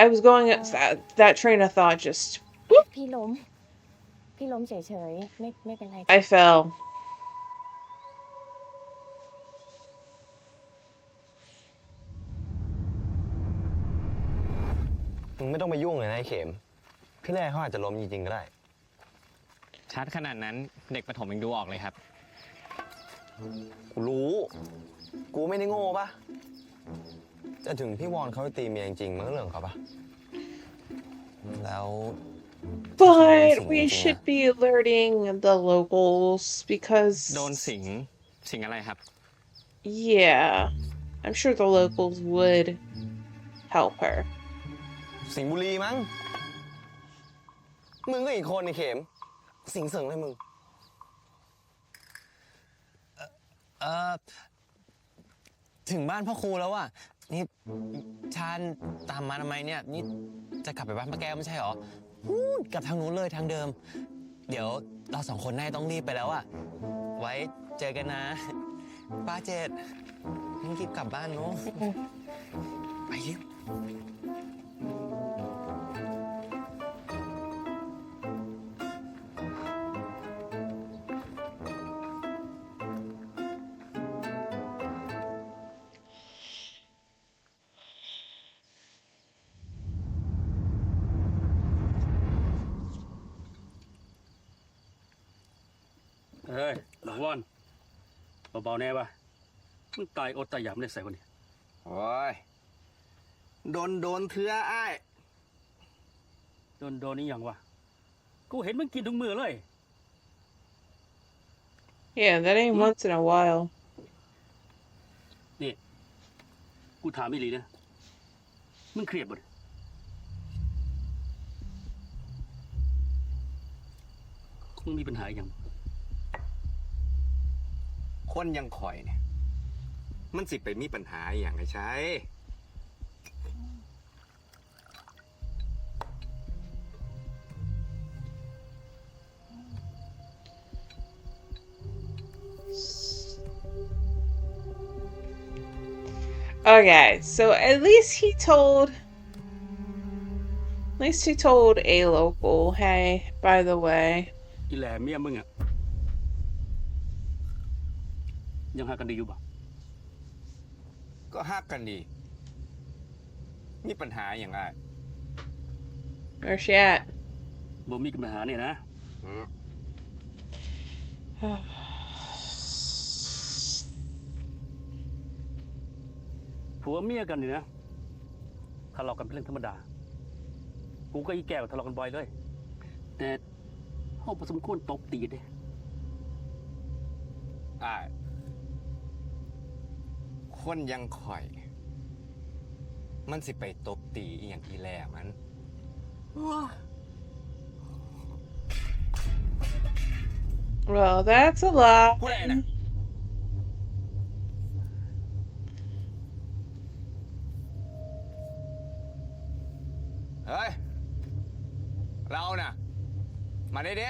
I was going that train of thought just พี่ล้มเฉยๆไม่เป็นไร I fell. มึงไม่ต้องไปยุ่งเลยนะไอ้เข็ม พี่แรกเขาอาจจะล้มจริงๆก็ได้ ชัดขนาดนั้นเด็กประถมยังดูออกเลยครับ กูรู้ กูไม่ได้โง่ปะแต่ถึงพี่วอนเขาจะตีเมียจริงๆมันก็เรื่องของเขาปะแล้ว But we should be alerting the locals because โดนสิงอะไรครับ yeah, I'm sure the locals would help her. สิงห์บุรีมั้ง มึงก็อีกคนไอ้เข็ม สิงเสริงเลยมึง ถึงบ้านพ่อครูแล้วอ่ะ นี่ชาญตามมาทำไมเนี่ย นี่จะกลับไปบ้านป้าแก้วไม่ใช่หรอพูดกลับทางนู้นเลยทางเดิม เดี๋ยวเราสองคนน่าจะต้องรีบไปแล้วอ่ะ ไว้เจอกันนะ ป้าเจดงั้นรีบกลับบ้านเนาะไปเร็ว เฮ้ยหลวงวอนเบาๆแน่ปะมึงตายอดตายอยากไม่ได้ใส่คนนี้ โอ้ย โดนเถื่ออ้าย โดนนี่ยังวะกูเห็นมึงกินทุกมือเลย Yeah, that ain't once in a while. นี่กูถามอีหลีนะมึงเครียดบ่เนี่ยมึงมีปัญหาอย่าง คนยังข่อยเนี่ย มันสิไปมีปัญหาอย่างไรใช้ Okay, so at least he told a local, hey, by the way. อีแหล่เมียมึงอ่ะยังหากันดีอยู่บ่ ก็ฮักกันดี มีปัญหาอย่างไร Where's she at? บ่มีปัญหาเนี่ยนะผัวเมียกันนี่นะทะเลาะกันเป็นเรื่องธรรมดากูก็อีแก้วทะเลาะกันบ่อยเลยแต่เฮาบ่สมควรตบตีเด้ อ้ายคนยังข่อย มันสิไปตบตีอหย่างอีแหล่มัน Well, that's a lot. ผู้ใดน่ะ เฮ้ย เราน่ะ มาได้เด้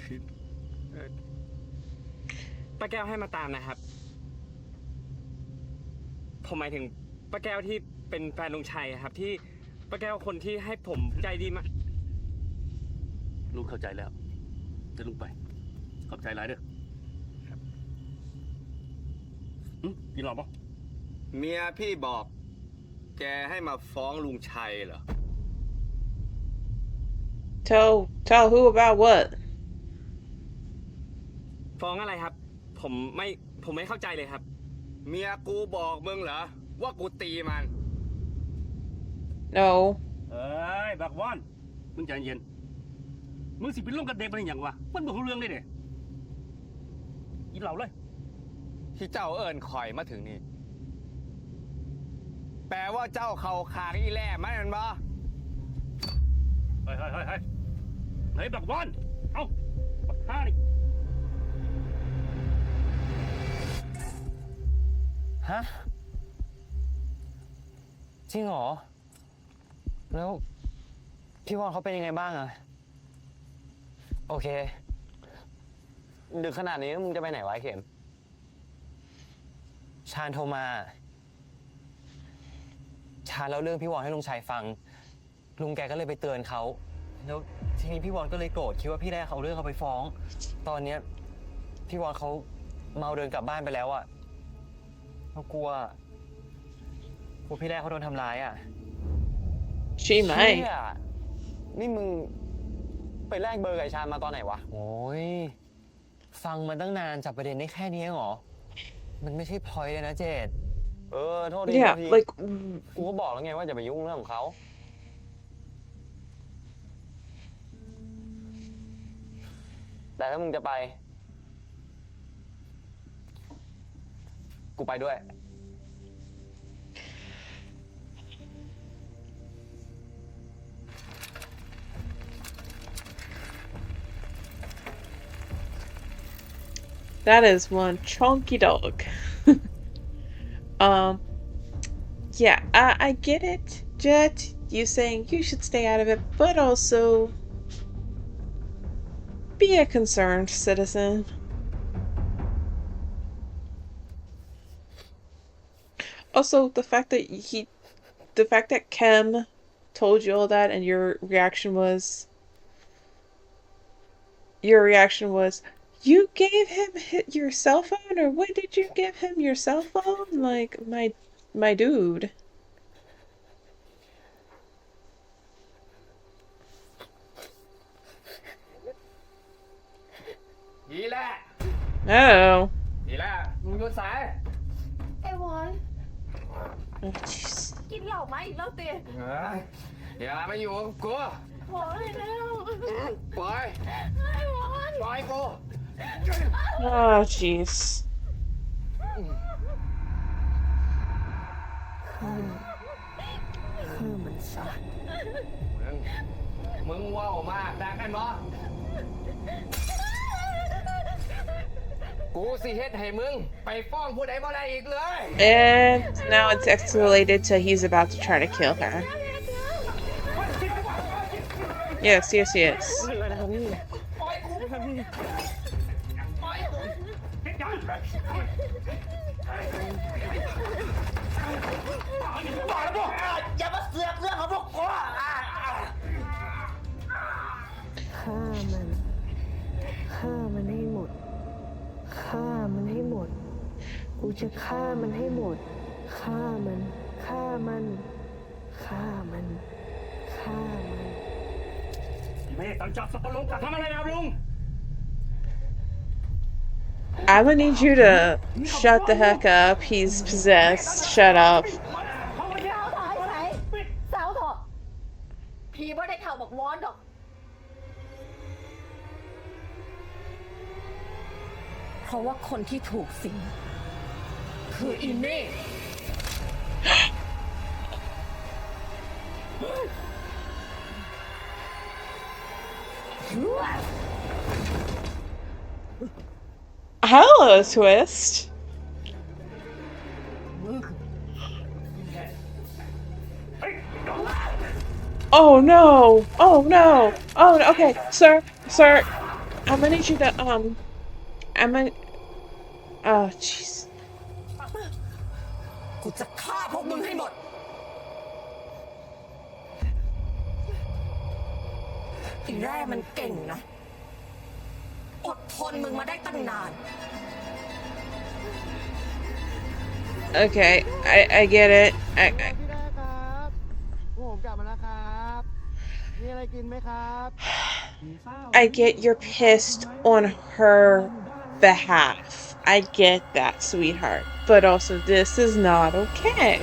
คือป้าแก้วให้มาตามนะครับ ผมหมายถึงป้าแก้วที่เป็นแฟนลุงชัยครับ ที่ป้าแก้วคนที่ให้ผมใจดีมาก ลุงเข้าใจแล้วเดี๋ยวลุงไป ขอบใจหลายเด้อครับพี่หลอกปะ เมียพี่บอก แกให้มาฟ้องลุงชัยเหรอ Tell who about what? ฟ้องอะไรครับ ผมไม่เข้าใจเลยครับ เมียกูบอกมึงเหรอ ว่ากูตีมัน No. เอ้ยบักวอนมึงใจเย็นมึงสิเป็นร่วมกับเด็กมันอย่างวะมันบอกเรื่องได้เด้กินเหล้าเลย ที่เจ้าเอิญข่อยมาถึงนี่ แปลว่าเจ้าเขาคางอีแล่มันมันบ่ เฮ้ยบักวอนเอ้าบักฆ่านี่ ฮะ จริงเหรอ แล้วพี่วอนเขาเป็นยังไงบ้างอะโอเค ดึกขนาดนี้มึงจะไปไหนวะไอ้เข็ม ชาญโทรมา ชาญเล่าเรื่องพี่วอนให้ลุงชัยฟัง ลุงแกก็เลยไปเตือนเขา แล้วทีนี้พี่วอนก็เลยโกรธคิดว่าพี่แรกเขาเรื่องเขาไปฟ้อง ตอนเนี้ยพี่วอนเขาเมาเดินกลับบ้านไปแล้วอะเขากลัวพี่แรกเขาโดนทำร้ายอะ She might. นี่มึงไปแลกเบอร์กับชาญมาตอนไหนวะ โอ้ย ฟังมันตั้งนานจับประเด็นได้แค่นี้เหรอ มันไม่ใช่พอยเลยนะเจดโทษดี Yeah, โทษที like กูก็บอกแล้วไงว่าอย่าไปยุ่งเรื่องของเขา แต่ถ้ามึงจะไป กูไปด้วย that is one chunky dog. Yeah, I get it, Jet. You saying you should stay out of it, but also be a concerned citizen. Also, the fact that Kem told you all that and your reaction was you gave him your cell phone, or when did you give him your cell phone? Like, my dude. Oh. นี่แหละมึงหยุดสาย ไอ้วอน Oh, jeez. กินเหล้าไหมอีกแล้วเตี้ย อย่ามาอยู่กับกู พอเลยแล้ว ปล่อย ไอ้วอน ปล่อยกู Oh, jeez. มึงว่าวมากดังกันบ่กูสิเฮ็ดให้มึงไปฟ้องผู้ใดบ่ได้อีกเลย And now it's escalated to he's about to try to kill her. Yes. อย่ามาเสือกเรื่องของพวกกูฆ่ามันให้หมด ฆ่ามันให้หมด กูจะฆ่ามันให้หมด ฆ่ามัน ฆ่ามัน ฆ่ามัน ฆ่ามัน แม่ตั้งจับสับปะรดทำอะไรนะลุง I would need you to shut the heck up. He's possessed. Shut up. สาวเถอะพี่ไม่ได้เท่าบอกวอนดอก เพราะว่าคนที่ถูกสิงคืออินเน่ I hella twist. Oh no! Oh no! Oh no. Okay, sir, I'm gonna need you to I'm gonna. Oh jeez. กูจะฆ่าพวกมึงให้หมดไอ้แร่มันเก่งนะอดทนมึงมาได้ตั้งนาน Okay, I get it. I ผมกลับมาแล้วครับมีอะไรกินไหมครับ I get you're pissed on her behalf. I get that, sweetheart. But also, this is not okay.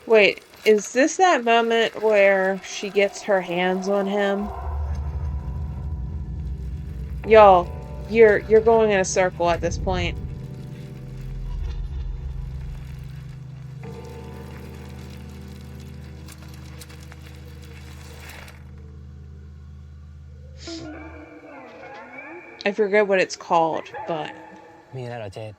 Wait, is this that moment where she gets her hands on him? Y'all, you're going in a circle at this point. I forget what it's called, but มีอะไรเหรอเจด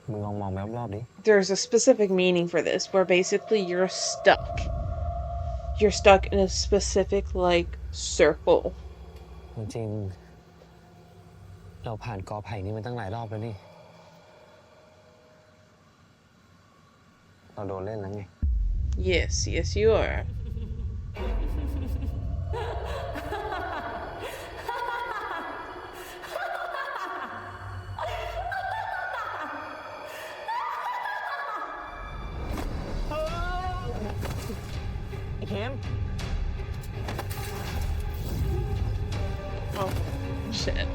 มึงลองมองไปรอบๆดิ there's a specific meaning for this where basically you're stuck. You're stuck in a specific, like, circle. จริงๆเราผ่านกอไผ่นี่มันตั้งหลายรอบแล้วนี่ เราโดนเล่นแล้วไง Yes, you are. Oh, shit.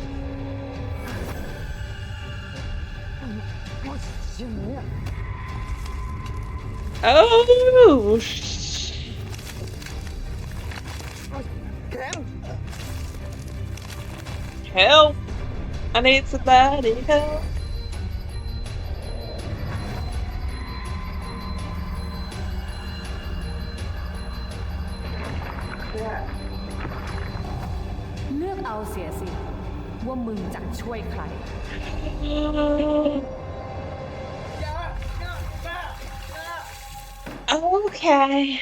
Oh, help! I need somebody help. เลือกเอาเสียสิว่ามึงจะช่วยใคร Okay.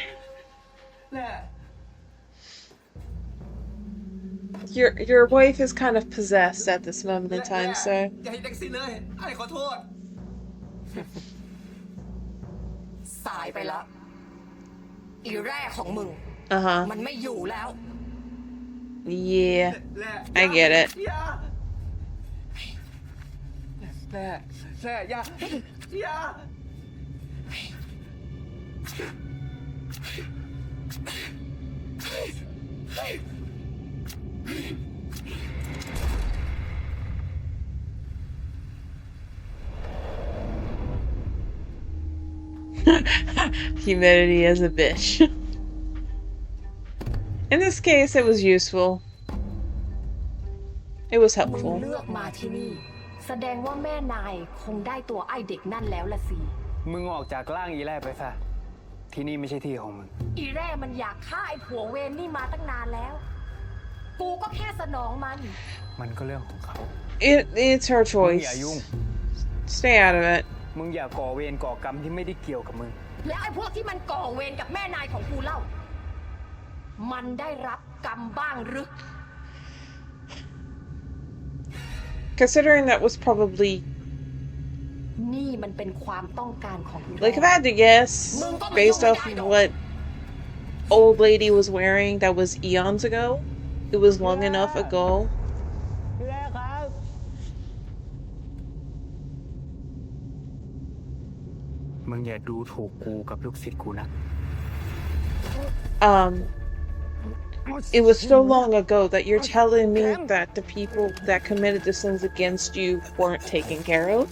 Your wife is kind of possessed at this moment in time, so อย่าให้เด็กสิเลยไอ้ขอโทษ สายไปแล้วอีแร่ของมึง uh-huh. มันไม่อยู่แล้ว Yeah, I get it. แร่อย่า Humidity as a bitch. In this case, it was useful. It was มึง helpful. เลือกมาที่นี่ แสดงว่าแม่นายคงได้ตัวไอ้เด็กนั่นแล้วละสิ มึงออกจากร่างอีแร่ไปซะ ที่นี่ไม่ใช่ที่ของมึง อีแร่มันอยากฆ่าไอ้ผัวเวรนี่มาตั้งนานแล้ว กูก็แค่สนองมัน มันก็เรื่องของเขา It's her มึงอย่า choice. ยุ่ง Stay out of it. มึงอย่าก่อเวรก่อกรรมที่ไม่ได้เกี่ยวกับมึง แล้วไอ้พวกที่มันก่อเวรกับแม่นายของกูเล่า มันได้รับกรรมบ้างหรือ Considering that was probably, นี่มันเป็นความต้องการของอีแร่ like, if I had to guess, based off of what old lady was wearing that was eons ago, it was long enough ago. พี่แร่ครับ มึงอย่าดูถูกกูกับลูกศิษย์กูนะ It was so long ago that you're telling me that the people that committed the sins against you weren't taken care of?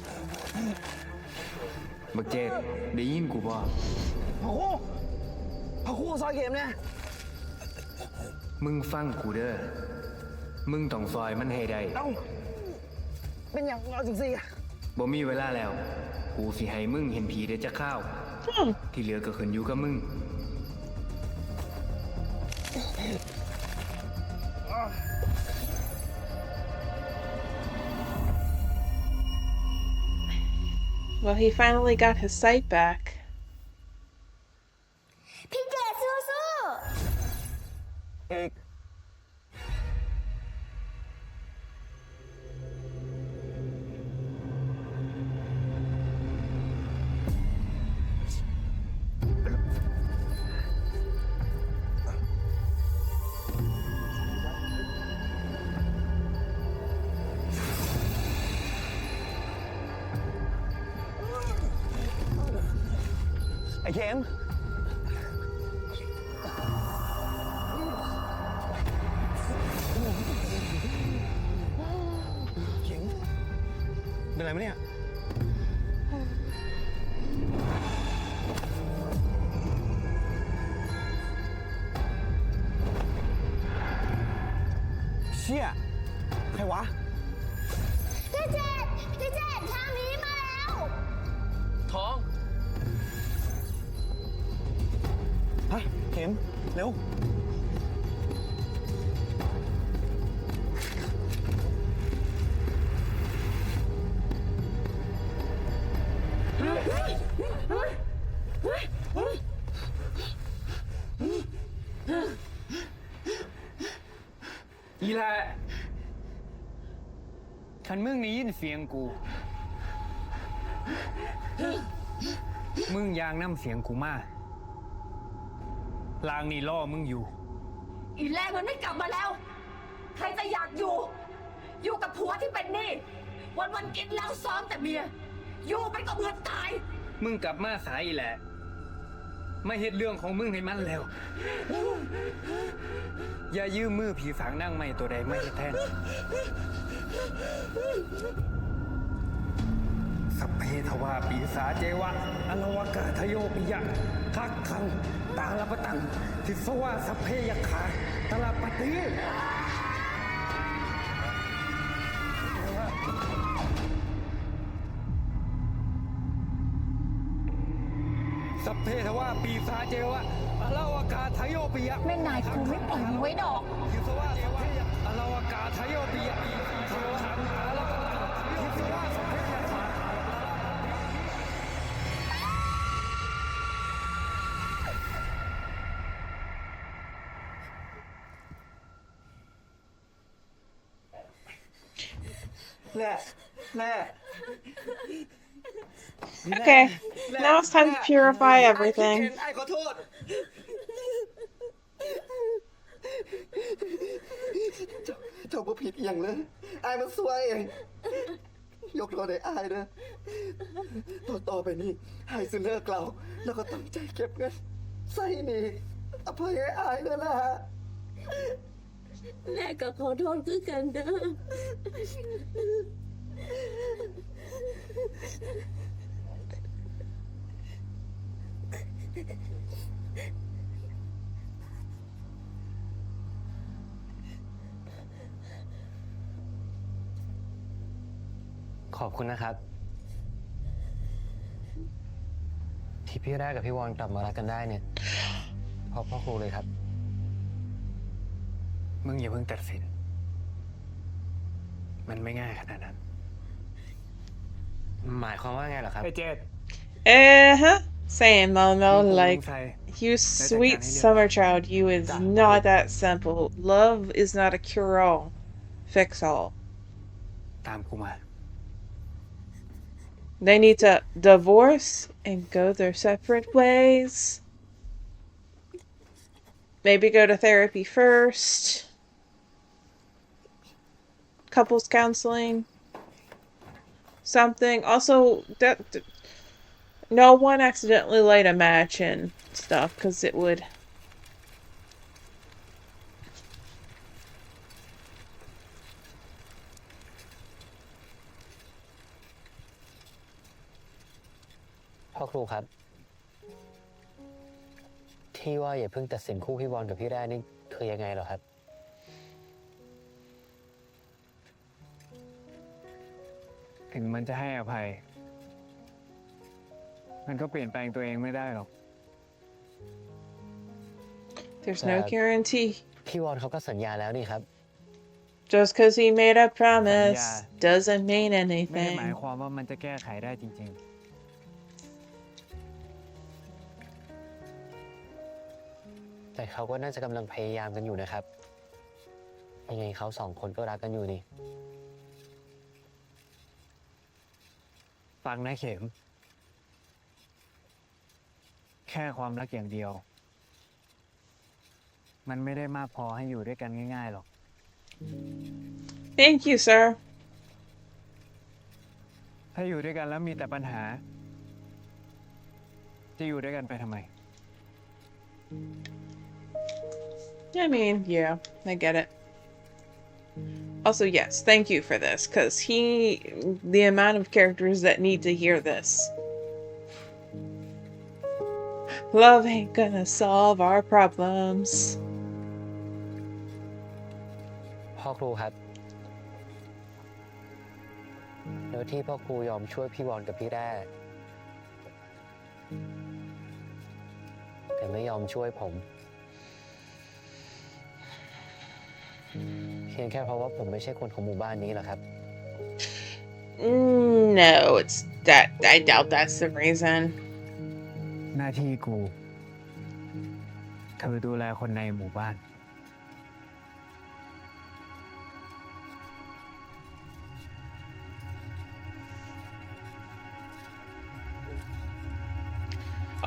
บักเจดได้ยินกูบ่ พระครูซอยเข็มเนี่ย มึงฟังกูเด้อมึงต้องซอยมันให้ได้เอ้าเป็นอย่างเราจริงๆบ่มีเวลาแล้วกูสิให้มึงเห็นผีได้จะข้าวที่เหลือก็ขึ้นอยู่กับมึง Well, he finally got his sight back. พี่เจสู้ เอกไอ้เข็มเข็มเป็นไรไหมเนี่ยเชี่ยใครวะ ๆพี่เจทางนี้มาแล้ว ท้อง ฮะ เข็ม เร็ว อีแหละคันมึงได้ยินเสียงกู มึงยางน้ำเสียงกูมาลางนี่ล่อมึงอยู่ อีแรกมันไม่กลับมาแล้ว ใครจะอยากอยู่ อยู่กับผัวที่เป็นหนี้วันๆกินเหล้าซ้อมแต่เมีย อยู่ไปก็เบื่อตาย มึงกลับมาสายอีแหละไม่เห็นเรื่องของมึงให้มันแล้ว อย่ายืมมือผีฝางนั่งไม่ตัวใดไม่แทนสัพเพทวาปีสาเจวะอลวกาทโยปิยะทักขังตาลปตังทิสวาสัพเพยขาตลปติสัพเพทวาปีสาเจวะอลวกาทโยปิยะแม่นายกูไม่ปล่อยมึงไว้ดอกทิสวาสัพเพยอลวกาทโยปิยะทักขังตาลปตังทิสวาสัพเพยขา Okay, now it's time to purify everything. ไอ้ขอโทษ เจ้าบ่ผิดอหย่างเลยไอ้มันซวยเอง ยกโทษให้ไอ้เด้อต่อไปนี้ไอ้สิเลิกเราแล้วก็ตั้งใจเก็บเงินใส่หนี่อภัยให้ไอ้เด้อล่ะ แม่ก็ขอโทษคือกันเด้อ ขอบคุณนะครับ ที่พี่แรกกับพี่วอนกลับมารักกันได้เนี่ยเพราะพ่อครูเลยครับ มึงอย่าเพิ่งตัดสิน มันไม่ง่ายขนาดนั้น หมายความว่าไงเหรอครับ ไอ้เจด Same, Momo. Like, you sweet summer child, you is not that simple. Love is not a cure-all, fix-all. ตามกูมา They need to divorce and go their separate ways. Maybe go to therapy first. Couples counseling. Something. Also, that no one accidentally light a match and stuff, because it would. พ่อครูครับ ที่ว่าอย่าเพิ่งตัดสินคู่พี่บอลกับพี่แร่นี่ คือยังไงเหรอครับ ถึงมันจะให้อภัย มันก็เปลี่ยนแปลงตัวเองไม่ได้หรอก There's no guarantee. พี่วอนเขาก็สัญญาแล้วนี่ครับ Just because he made a promise doesn't mean ไม่ได้ anything. หมายความว่ามันจะแก้ไขได้จริง แต่เขาก็น่าจะกำลังพยายามกันอยู่นะครับ ยังไงเขา2 คนก็รักกันอยู่นี่ ๆ ฟังนะเข็ม แค่ความรักอย่างเดียว มันไม่ได้มากพอให้อยู่ด้วยกันง่ายๆหรอก Thank you, sir. ถ้าอยู่ด้วยกันแล้วมีแต่ปัญหา จะอยู่ด้วยกันไปทำไม I mean, yeah, I get it. Also, yes, thank you for this, because the amount of characters that need to hear this. Love ain't gonna solve our problems. พ่อครูครับ แล้วที่พ่อครูยอมช่วยพี่วอนกับพี่แร่แต่ไม่ยอมช่วยผม เพียงแค่เพราะว่าผมไม่ใช่คนของหมู่บ้านนี้เหรอครับ No, it's that. I doubt that's the reason. หน้าที่กูคือดูแลคนในหมู่บ้าน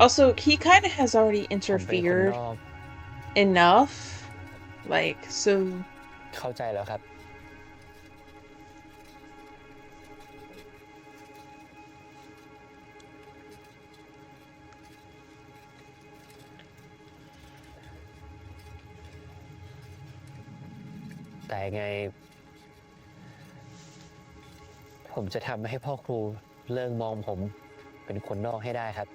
Also, he kind of has already ผมเป็นคน interfered นอก enough. Like, so เข้าใจแล้วครับ แต่ไง ผมจะทำให้พ่อครูเลิกมองผมเป็นคนนอกให้ได้ครับ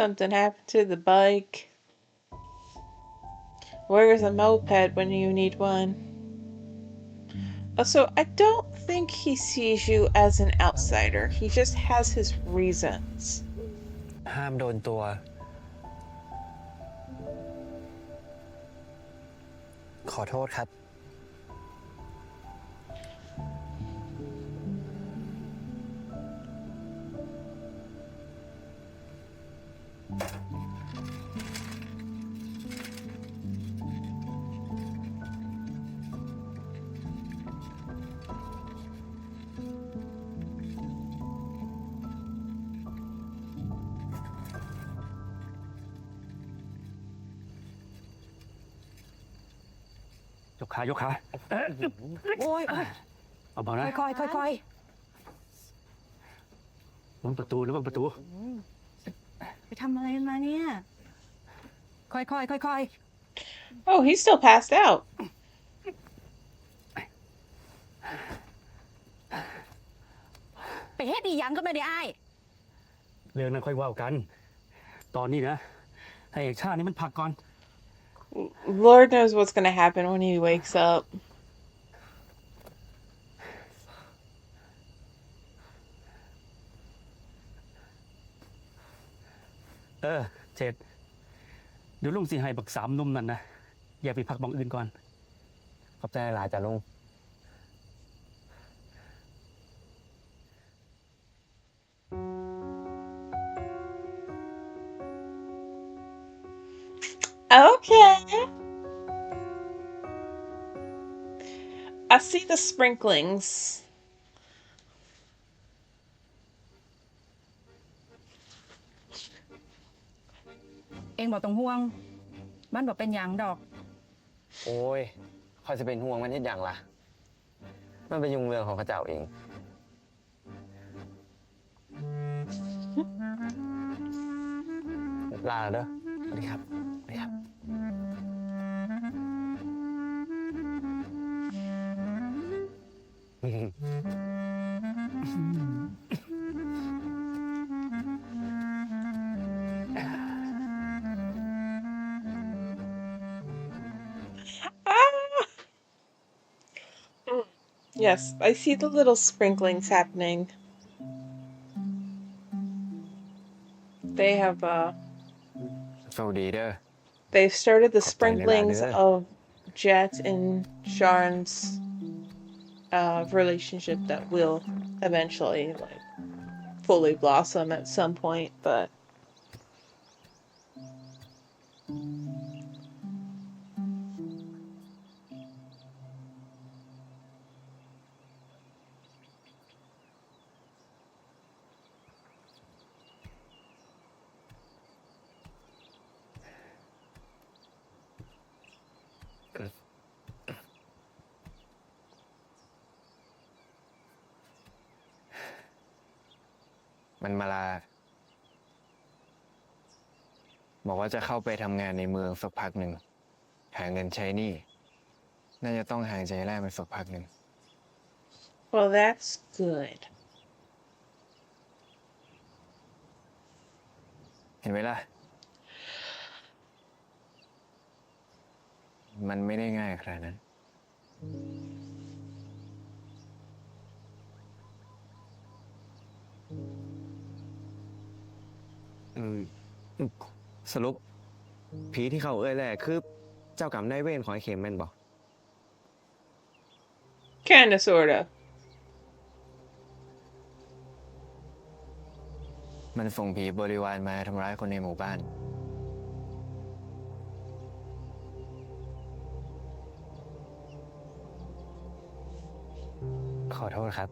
something happened to the bike. Where's a moped when you need one? Also, I don't think he sees you as an outsider. He just has his reasons. ห้ามโดนตัว ขอโทษครับ ยกขายกขา โอ้ย เอาเบานะ ค่อยๆค่อย ระวังประตูระวังประตู ๆไปทำอะไรมาเนี่ย ค่อยๆค่อย Oh, he's still passed out. ๆไปเฮ็ดอีหยังก็ไม่ได้อ้าย เรื่องนั้นค่อยว่ากัน ตอนนี้นะให้เอกชาตินี่มันพักก่อน Lord knows what's gonna happen when he wakes up. เจ็ดเดี๋ยวลุงสิให้บัก3 นุ่มนั่นนะอย่าไปพักบองอื่นก่อน ขอบใจหลายจ้ะลุง Okay. I see the sprinklings. เองบอกต้องห่วงบ้านบอกเป็นหยังดอก โอ้ยคอยจะเป็นห่วงมันเฮ็ดอย่างล่ะ มันเป็นยุงเรื่องของข้าเจ้าเอง ลาแล้วเด้อสวัสดีครับ สวัสดีครับ Yes, I see the little sprinklings happening. They have โชคดีเด้อ they've started the ขอบใจหลายๆ sprinklings เด้อ of Jet and Sharon's relationship that will eventually like fully blossom at some point, butมันมาลา บอกว่าจะเข้าไปทำงานในเมืองสักพักหนึ่ง หาเงินใช้หนี้ น่าจะต้องห่างใจแรกมันสักพักหนึ่ง well, that's good. เห็นไหมล่ะ มันไม่ได้ง่ายขนาดนั้น สรุปผีที่เขาเอ่ยแหละคือเจ้ากรรมนายเวรของไอ้เข็มแม่นบอก Kinda, sorta. มันส่งผีบริวารมาทำร้ายคนในหมู่บ้าน ขอโทษครับ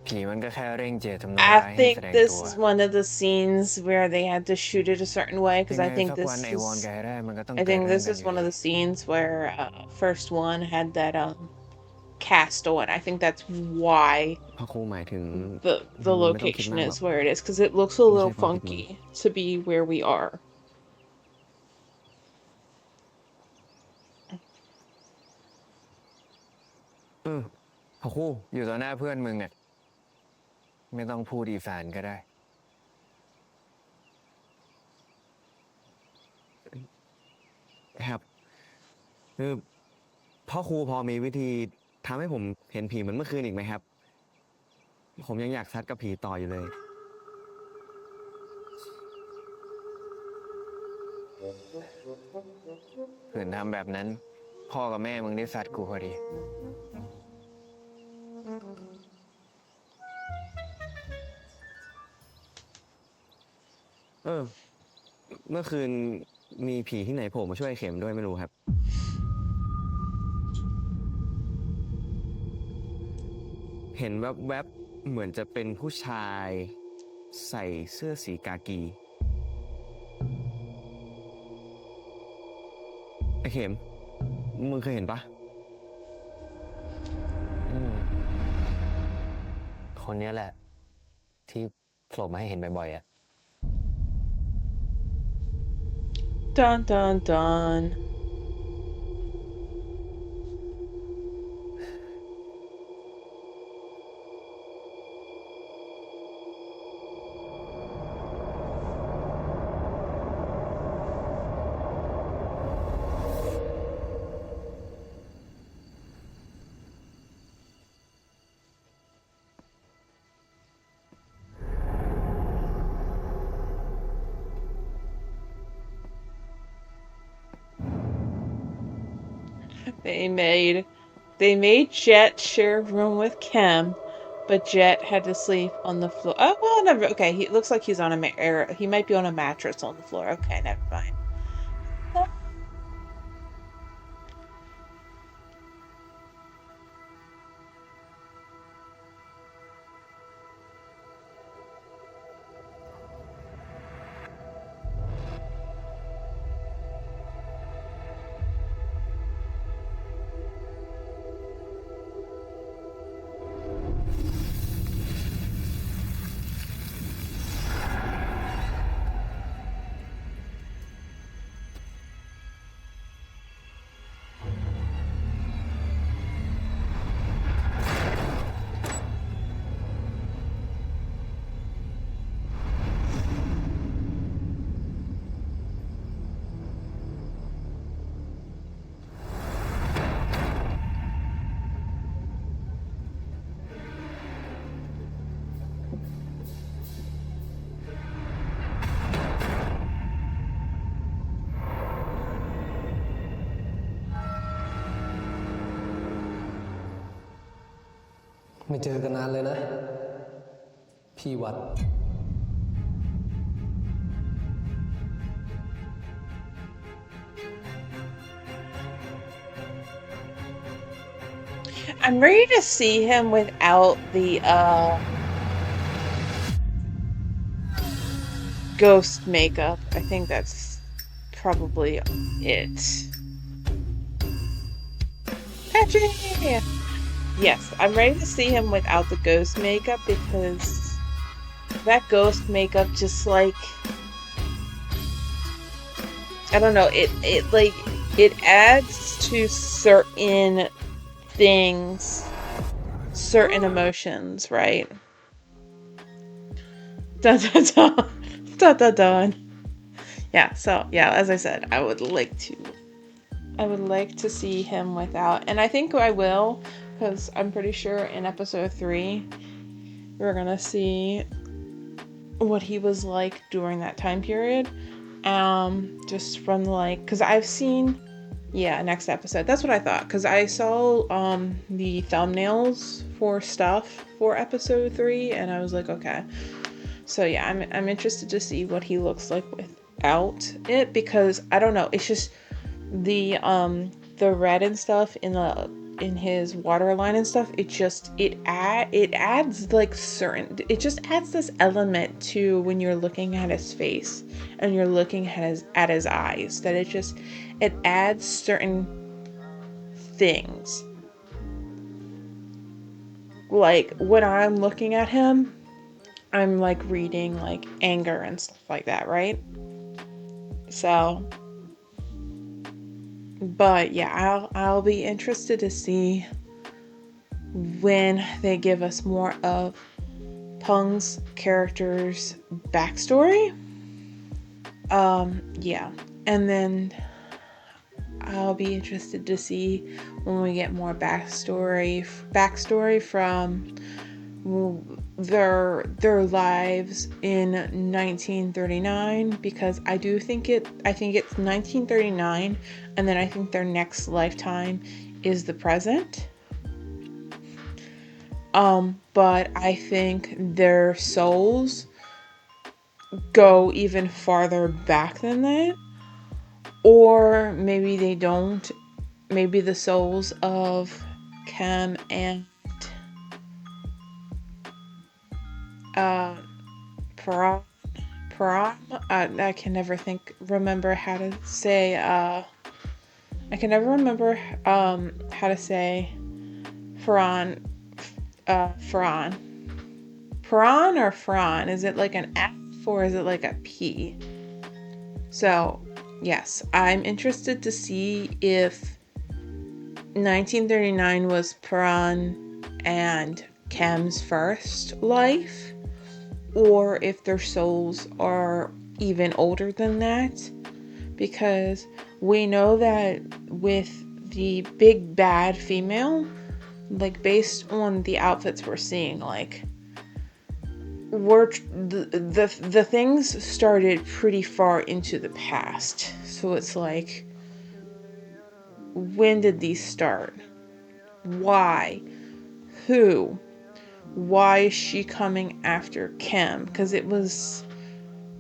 ผีมันก็แค่เร่งเจตจำนวนร้าย I ให้ think แสดง this ตัว is one of the scenes where they had to shoot it a certain way because ยั I งไง think สัก this วันไอวอน is แกได้มันก็ต้อง I เกิด think เรื่อง this กัน is อยู่ one ดี of the scenes where first one had that cast on. I think that's why พ่อครูหมายถึง the ไม่ต้องคิด location มากหร is อก where it is because it looks a littleไม่ใช่ความผิดมึง funky to be where we are. พ่อครู อยู่ต่อหน้าเพื่อนมึงเนี่ยไม่ต้องพูดอีสานก็ได้ ครับพ่อครูพอมีวิธีทำให้ผมเห็นผีเหมือนเมื่อคืนอีกไหมครับ ผมยังอยากซัดกับผีต่ออยู่เลย เผื่อทำแบบนั้น พ่อกับแม่มึงได้สัตว์กูพอดี เมื่อคืนมีผีที่ไหนโผล่มาช่วยเข็มด้วยไม่รู้ครับ เห็นแวบๆเหมือนจะเป็นผู้ชายใส่เสื้อสีกากีไอ้เข็มมึงเคยเห็นปะ คนเนี้ยแหละ ที่โผล่มาให้เห็นบ่อยๆอ่ะ Dun dun dun. They made Jet share a room with Kim, but Jet had to sleep on the floor. Oh well, never. Okay, he looks like he's on he might be on a mattress on the floor. Okay, never mind. ไม่เจอกันนานเลยนะ พี่วัด I'm ready to see him without the ghost makeup. I think that's probably it. Patrick! Yes, I'm ready to see him without the ghost makeup because that ghost makeup just like, I don't know, it adds to certain things, certain emotions, right? Dun dun dun. Dun dun dun. Yeah, so yeah, as I said, I would like to see him without, and I think I will, because I'm pretty sure in episode 3 we're gonna see what he was like during that time period. Just from like, because I've seen, yeah, next episode. That's what I thought, because I saw the thumbnails for stuff for episode 3, and I was like, okay. So yeah, I'm interested to see what he looks like without it, because I don't know, it's just the red and stuff in his waterline and stuff, it adds like it just adds this element to when you're looking at his face and you're looking at his eyes, that it adds certain things. Like when I'm looking at him, I'm like reading like anger and stuff like that, right? So, but yeah, I'll be interested to see when they give us more of Peng's character's backstory. Yeah, and then I'll be interested to see when we get more backstory from their lives in 1939, because I think it's 1939, and then I think their next lifetime is the present. But I think their souls go even farther back than that, or maybe they don't. Maybe the souls of Khem and Param. I can never remember how to say. I can never remember how to say Faran. Faran or Fran? Is it like an F or is it like a P? So yes, I'm interested to see if 1939 was Paran and Khem's first life, or if their souls are even older than that, because we know that with the big bad female, like based on the outfits we're seeing, like the things started pretty far into the past. So it's like, when did these start? Why? Who? Why is she coming after Khem? Because it was,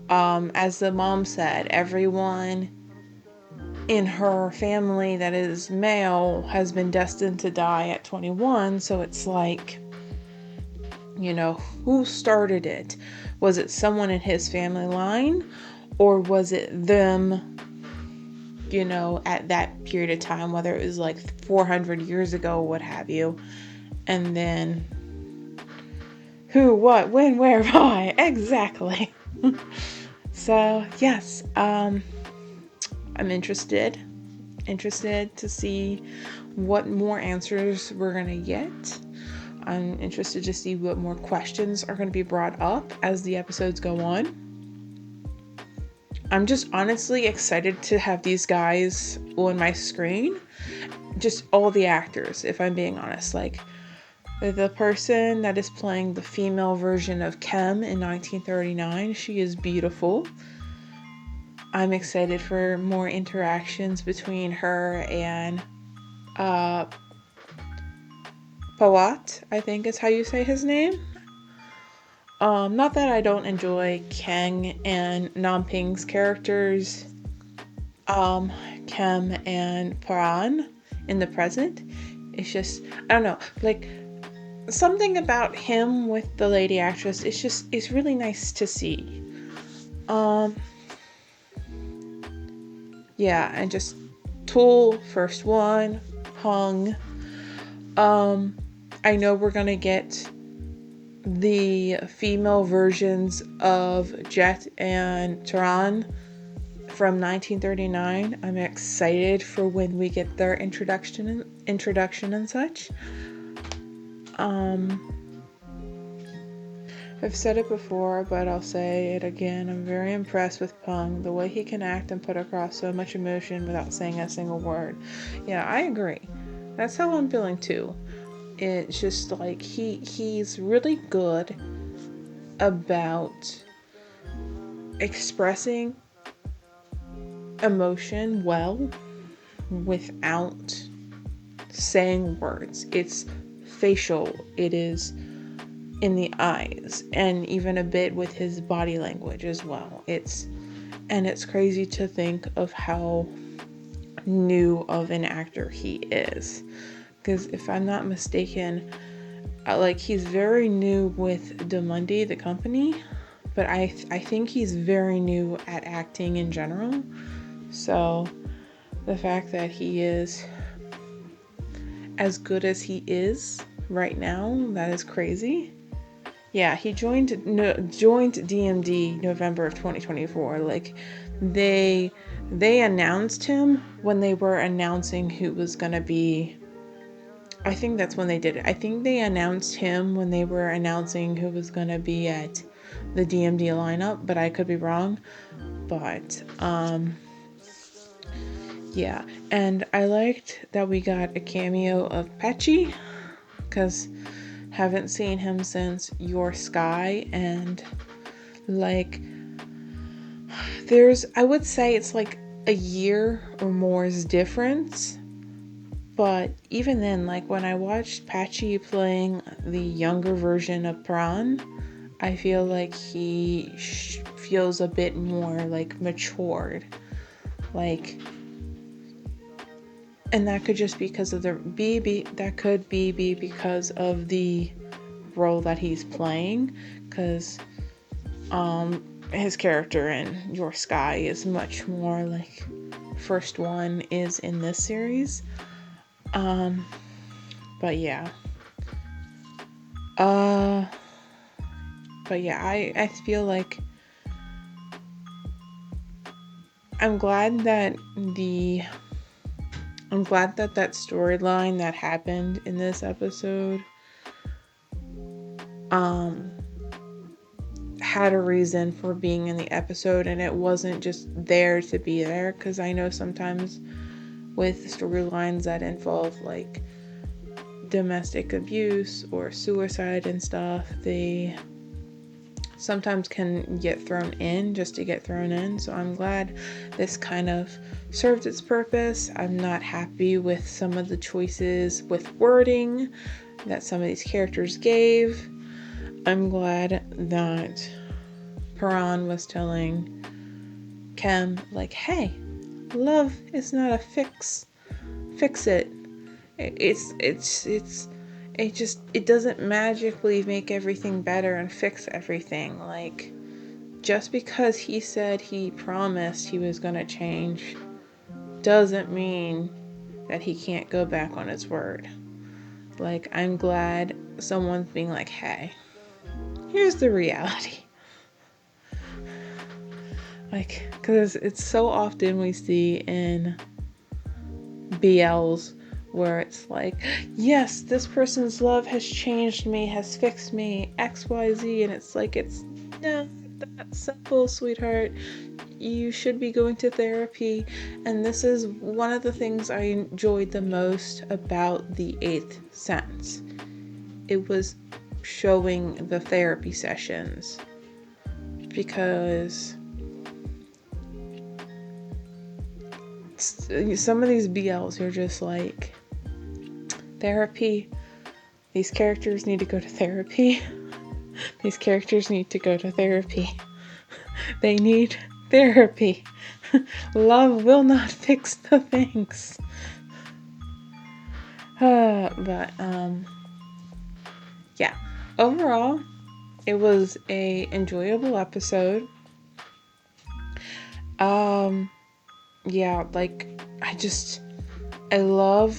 as the mom said, everyone in her family that is male has been destined to die at 21. So it's like, who started it? Was it someone in his family line, or was it them, at that period of time, whether it was like 400 years ago, what have you? And then who, what, when, where, why? Exactly. So yes, I'm interested to see what more answers we're gonna get. I'm interested to see what more questions are going to be brought up as the episodes go on. I'm just honestly excited to have these guys on my screen. Just all the actors, if I'm being honest. Like, the person that is playing the female version of Khem in 1939, she is beautiful. I'm excited for more interactions between her and Pawat, I think is how you say his name. Not that I don't enjoy Kang and Namping's characters, Kem and Paran in the present. It's just, I don't know, like, something about him with the lady actress, it's really nice to see. Yeah, and just Tool, first one, Hung. I know we're gonna get the female versions of Jet and Tehran from 1939. I'm excited for when we get their introduction and such. I've said it before, but I'll say it again. I'm very impressed with Peng, the way he can act and put across so much emotion without saying a single word. Yeah, I agree. That's how I'm feeling too. It's just like he's really good about expressing emotion well without saying words. It's facial, it is in the eyes, and even a bit with his body language as well. It's crazy to think of how new of an actor he is, because if I'm not mistaken, like, he's very new with Demundi, the company, but I think he's very new at acting in general. So the fact that he is as good as he is right now, that is crazy. Yeah, he joined DMD November of 2024. Like, they announced him when they were announcing who was gonna be. I think that's when they did it. I think they announced him when they were announcing who was gonna be at the DMD lineup, but I could be wrong. But yeah, and I liked that we got a cameo of Patchy, because haven't seen him since Your Sky, and like, I would say it's like a year or more's difference, but even then, like, when I watched Patchy playing the younger version of Pran, I feel like he feels a bit more like matured, like, and that could just be because of because of the role that he's playing, because his character in Your Sky is much more like first one is in this series. But yeah. I feel like I'm glad that that storyline that happened in this episode had a reason for being in the episode, and it wasn't just there to be there, because I know sometimes with storylines that involve like domestic abuse or suicide and stuff, they sometimes can get thrown in just to get thrown in. So I'm glad this kind of served its purpose. I'm not happy with some of the choices with wording that some of these characters gave. I'm glad that Paran was telling Kem, like, hey, love is not a fix it. It doesn't magically make everything better and fix everything. Like, just because he said he promised he was gonna change doesn't mean that he can't go back on his word. Like, I'm glad someone's being like, hey, here's the reality. Like, because it's so often we see in BLs where it's like, yes, this person's love has changed me, has fixed me, XYZ, and it's like, it's not that simple, sweetheart. You should be going to therapy. And this is one of the things I enjoyed the most about The Eighth Sense. It was showing the therapy sessions, because some of these BLs are just like, therapy, These characters need to go to therapy. These characters need to go to therapy. They need therapy. Love will not fix the things. But yeah, overall, it was a enjoyable episode. Yeah, like, I love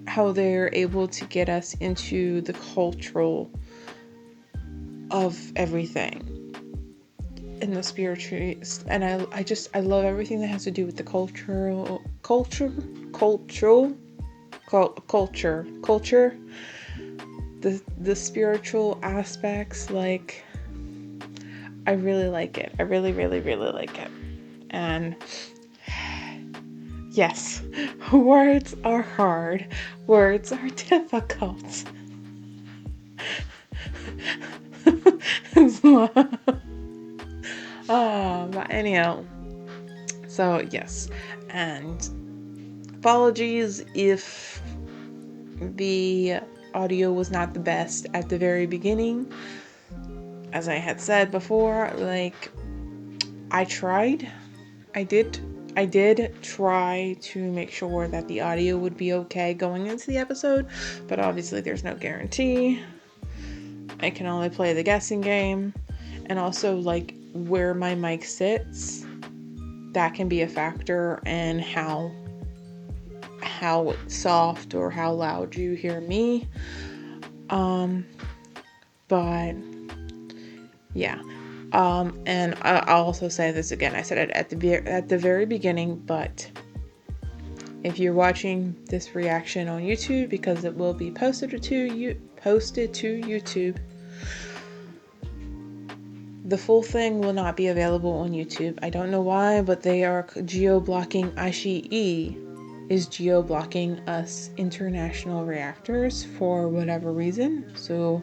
how they're able to get us into the cultural of everything in the spiritual, and I love everything that has to do with the culture, the spiritual aspects. Like, I really like it. I really like it. And yes, words are hard. Words are difficult. But anyhow, so yes, and apologies if the audio was not the best at the very beginning. As I had said before, like, I did try to make sure that the audio would be okay going into the episode, but obviously there's no guarantee. I can only play the guessing game, and also, like, where my mic sits, that can be a factor in how soft or how loud you hear me. But yeah. And I'll also say this again. I said it at the very beginning, but if you're watching this reaction on YouTube, because it will be posted to YouTube, the full thing will not be available on YouTube. I don't know why, but they are geo-blocking. Ashii is geo-blocking us international reactors for whatever reason. So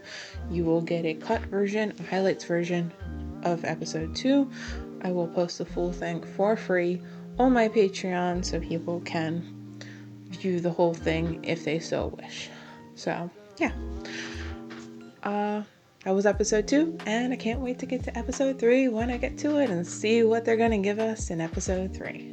you will get a cut version, a highlights version of episode 2. I will post the full thing for free on my Patreon so people can view the whole thing if they so wish. So yeah, that was episode 2, and I can't wait to get to episode 3 when I get to it and see what they're gonna give us in episode 3.